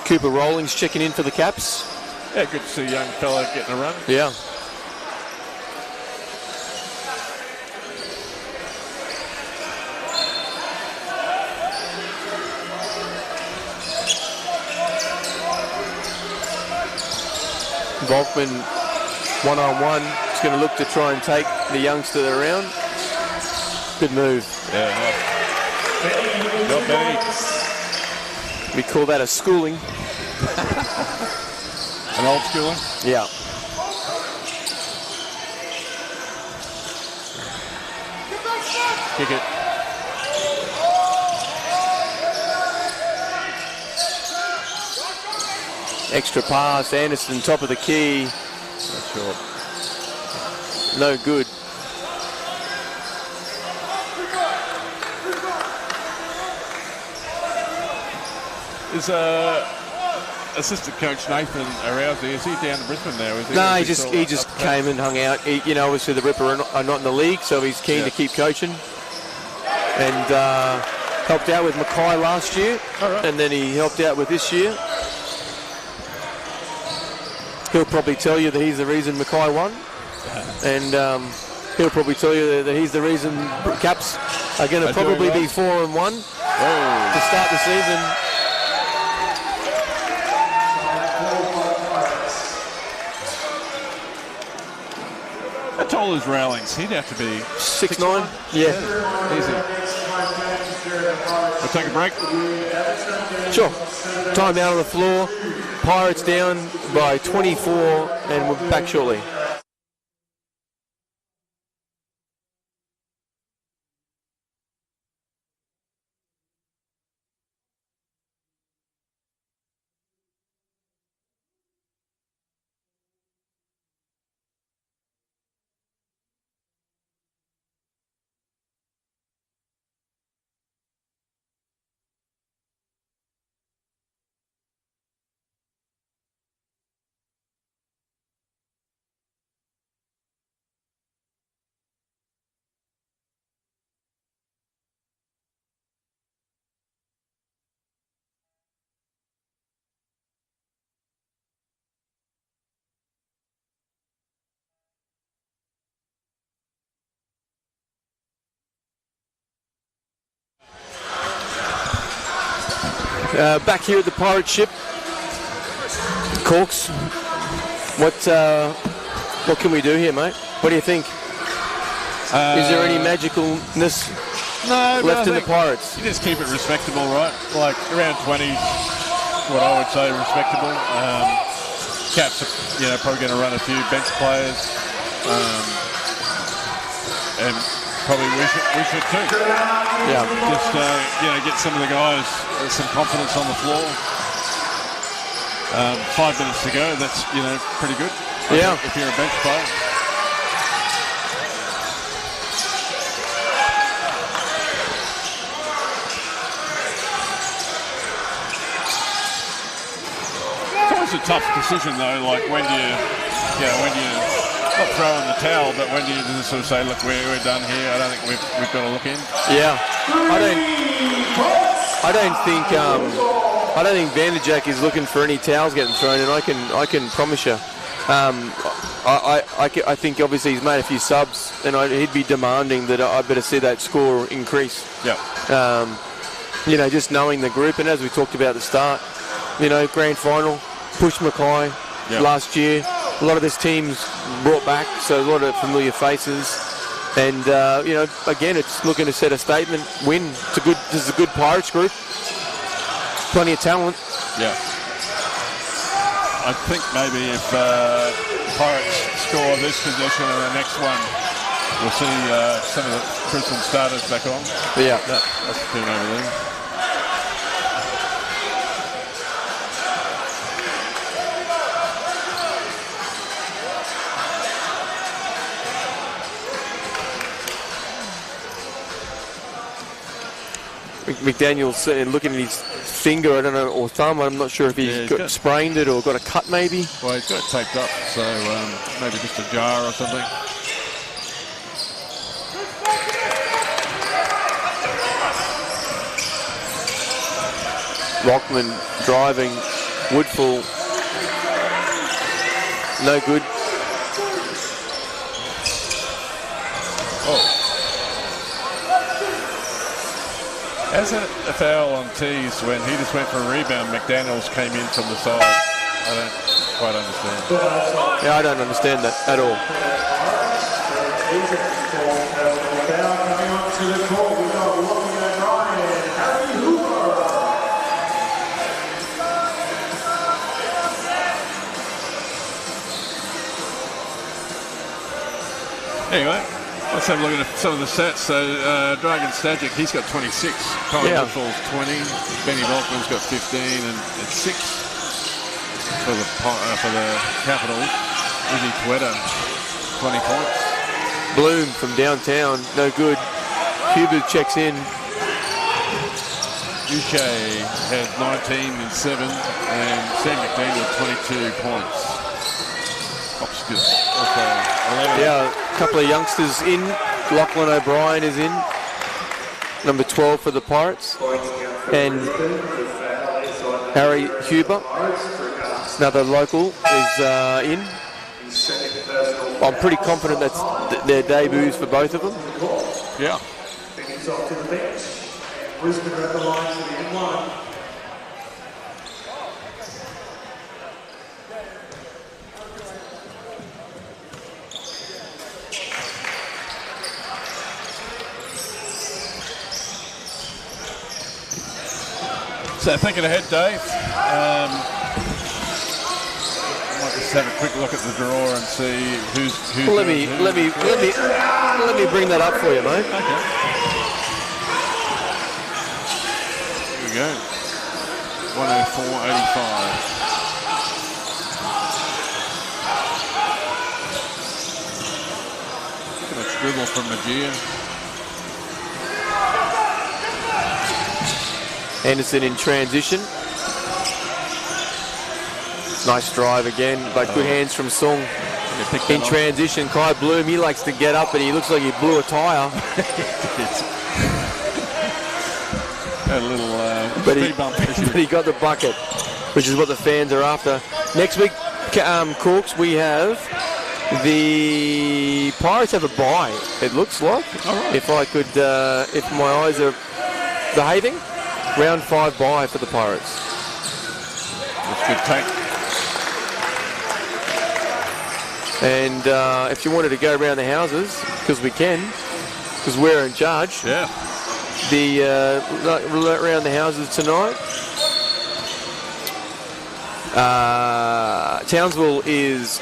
Cooper Rollings checking in for the Caps. Yeah, good to see a young fella getting a run. Yeah. Volkman one-on-one. He's going to look to try and take the youngster around. Good move. Yeah. Not bad. We call that a schooling. An old schooling? Yeah. Kick it. Extra pass. Anderson, top of the key. That's short. No good. Is assistant coach Nathan Arousey, is he down in Brisbane now? Is he? No, he just came and hung out. Obviously the Ripper are not in the league, so he's keen to keep coaching. And helped out with Mackay last year, and then he helped out with this year. He'll probably tell you that he's the reason Mackay won, and he'll probably tell you that he's the reason Caps are going to probably be 4-1 to start the season. How tall is Rowlings? He'd have to be 6'9". Yeah. Easy. We'll take a break. Sure. Time out on the floor. Pirates down by 24, and we're back shortly. Back here at the pirate ship. Corks, what can we do here, mate? What do you think? Is there any magicalness left in the Pirates? You just keep it respectable, right? Like around 20s, what I would say respectable. Cats are, probably going to run a few bench players, and probably we should too. Yeah. Just get some of the guys some confidence on the floor. 5 minutes to go. That's pretty good. Yeah. If you're a bench player. It's a tough decision though, like when you not throw in the towel, but when you just sort of say, look, we're done here. I don't think we've got to look in. Yeah, I don't think Vanderjack is looking for any towels getting thrown, and I can promise you, I think obviously he's made a few subs, and he'd be demanding that I better see that score increase. Yeah. Just knowing the group, and as we talked about at the start, grand final. Push Mackay last year. A lot of this team's brought back, so a lot of familiar faces. And, again, it's looking to set a statement, win. This is a good Pirates group. Plenty of talent. Yeah. I think maybe if Pirates score this possession and the next one, we'll see some of the Brisbane starters back on. Yeah. That's the team over there. McDaniel's looking at his finger, I don't know, or thumb. I'm not sure if he's got sprained it or got a cut maybe. Well, he's got it taped up, so maybe just a jar or something. Lachlan driving, Woodfull, no good. Oh. As a foul on Tees when he just went for a rebound, McDaniels came in from the side. I don't quite understand. Yeah, I don't understand that at all. Anyway, let's have a look at some of the stats. So Dragan Stajic, he's got 26. Colin Woodfall's 20. Benny Volkman's got 15 and 6 for the Capitals. Izzy Tueta, 20 points. Bloom from downtown, no good. Hubert checks in. Uche had 19 and 7, and Sam McDaniel 22 points. Hopkins also 11. Yeah, a couple of youngsters in. Lachlan O'Brien is in, number 12 for the Pirates, and Harry Huber, another local, is in. I'm pretty confident that's their debuts for both of them. Yeah. He's off to the bench. Brisbane are at the line for the N1. So thinking ahead, Dave. Might just have a quick look at the draw and see who's. Well, let me bring that up for you, mate. Okay. Here we go. 104.85. Look at that dribble from Magia. Anderson in transition. Nice drive again, but good hands from Song. In transition, Kai Bloom, he likes to get up and he looks like he blew a tyre. Had a little but speed bump issue. But he got the bucket, which is what the fans are after. Next week, Corks, we have the Pirates have a bye, it looks like. All right. If I could, if my eyes are behaving. Round 5 bye for the Pirates. That's a good take. And if you wanted to go around the houses, because we can, because we're in charge. Yeah. The around the houses tonight. Townsville is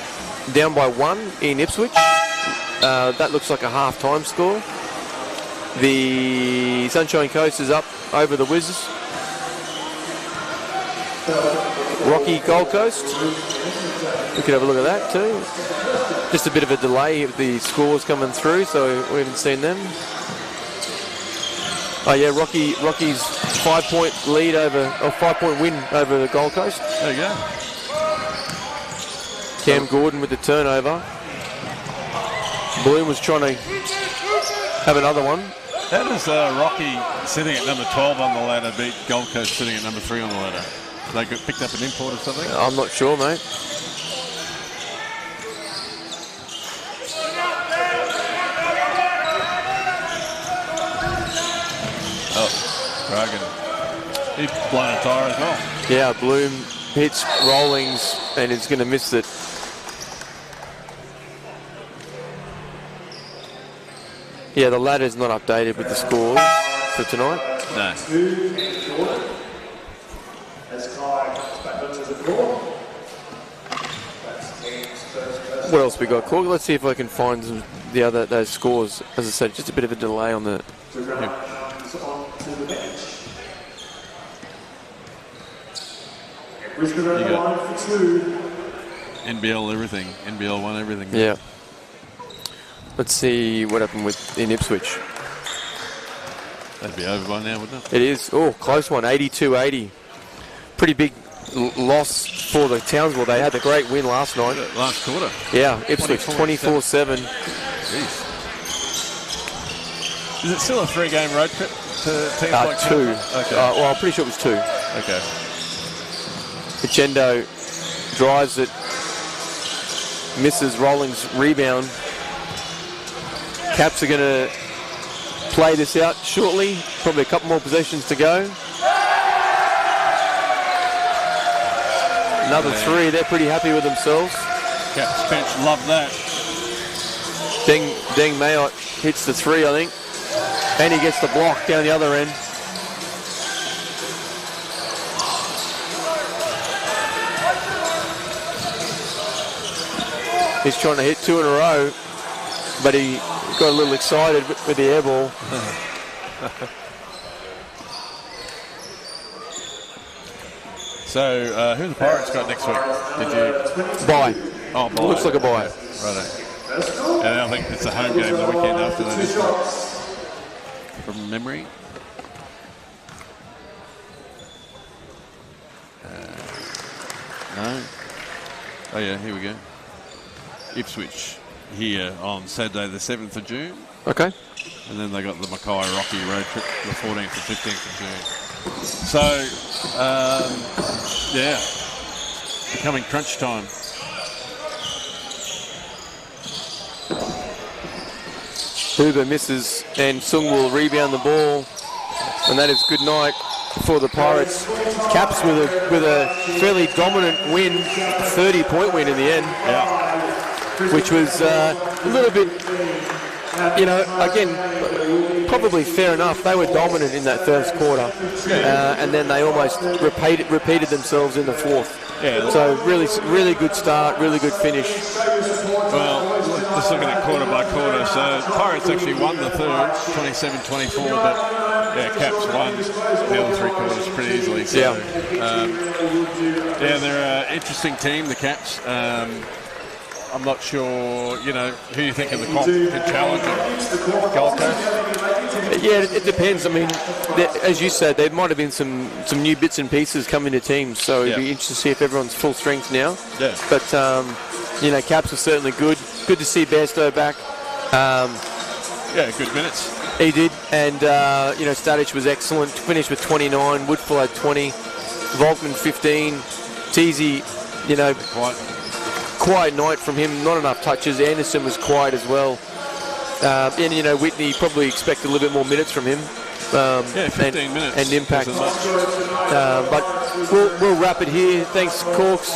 down by 1 in Ipswich. That looks like a half-time score. The Sunshine Coast is up over the Wiz. Rocky Gold Coast. We could have a look at that too. Just a bit of a delay of the scores coming through, so we haven't seen them. Oh yeah, Rocky's 5-point lead over, or 5-point win over the Gold Coast. There you go. Cam Gordon with the turnover. Bloom was trying to have another one. How does Rocky sitting at number 12 on the ladder beat Gold Coast sitting at number 3 on the ladder? They got picked up an import or something? I'm not sure, mate. Oh, Dragan. He's blown a tyre as well. Yeah, Bloom hits Rollings and is going to miss it. Yeah, the ladder's not updated with the scores for tonight. No. What else we got, Cork? Let's see if I can find those scores. As I said, just a bit of a delay on the. NBL everything. NBL won everything. Yeah. Let's see what happened in Ipswich. That'd be over by now, wouldn't it? It is. Oh, close one, 82-80. Pretty big loss for the Townsville. They had a great win last night. Last quarter. Yeah, Ipswich 24-7. Is it still a 3-game road trip to teams like 2. Okay. Well, I'm pretty sure it was 2. Okay. Chendo drives it, misses Rollings' rebound. Caps are going to play this out shortly. Probably a couple more possessions to go. Another 3. They're pretty happy with themselves. Caps bench love that. Deng Mayot hits the 3, I think. And he gets the block down the other end. He's trying to hit 2 in a row, but he got a little excited with the air ball. So, who the Pirates got next week? Did you? Bye. Oh, bye. Looks like a bye. Righto. And I think it's a home game the weekend after that, isn't it? From memory. No. Oh yeah, here we go. Ipswich here on Saturday the 7th of June. Okay. And then they got the Mackay Rocky road trip the 14th and 15th of June. So, yeah, becoming crunch time. Huber misses and Sung will rebound the ball, and that is good night for the Pirates. Caps with a fairly dominant win, 30-point win in the end. Yeah. Which was a little bit, again, probably fair enough. They were dominant in that first quarter, and then they almost repeated themselves in the fourth. Yeah. So really good start, really good finish. Well, just looking at quarter by quarter, so Pirates actually won the third, 27-24, but yeah, Caps won the other 3 quarters pretty easily. So, they're an interesting team, the Caps. I'm not sure, who you think of the comp can challenge Gold Coast. Yeah, it depends. I mean, as you said, there might have been some new bits and pieces coming to teams, so it'd be interesting to see if everyone's full strength now. Yeah. But, Caps are certainly good. Good to see Bairstow back. Good minutes. He did, and, Stajic was excellent. Finished with 29, Woodfull had 20, Volkman 15, Teasy, quiet night from him, not enough touches. Anderson was quiet as well. And Whitney probably expected a little bit more minutes from him. Yeah, 15 minutes. And impact. But we'll wrap it here. Thanks, Corks,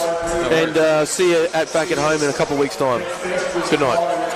and see you back at home in a couple of weeks' time. Good night.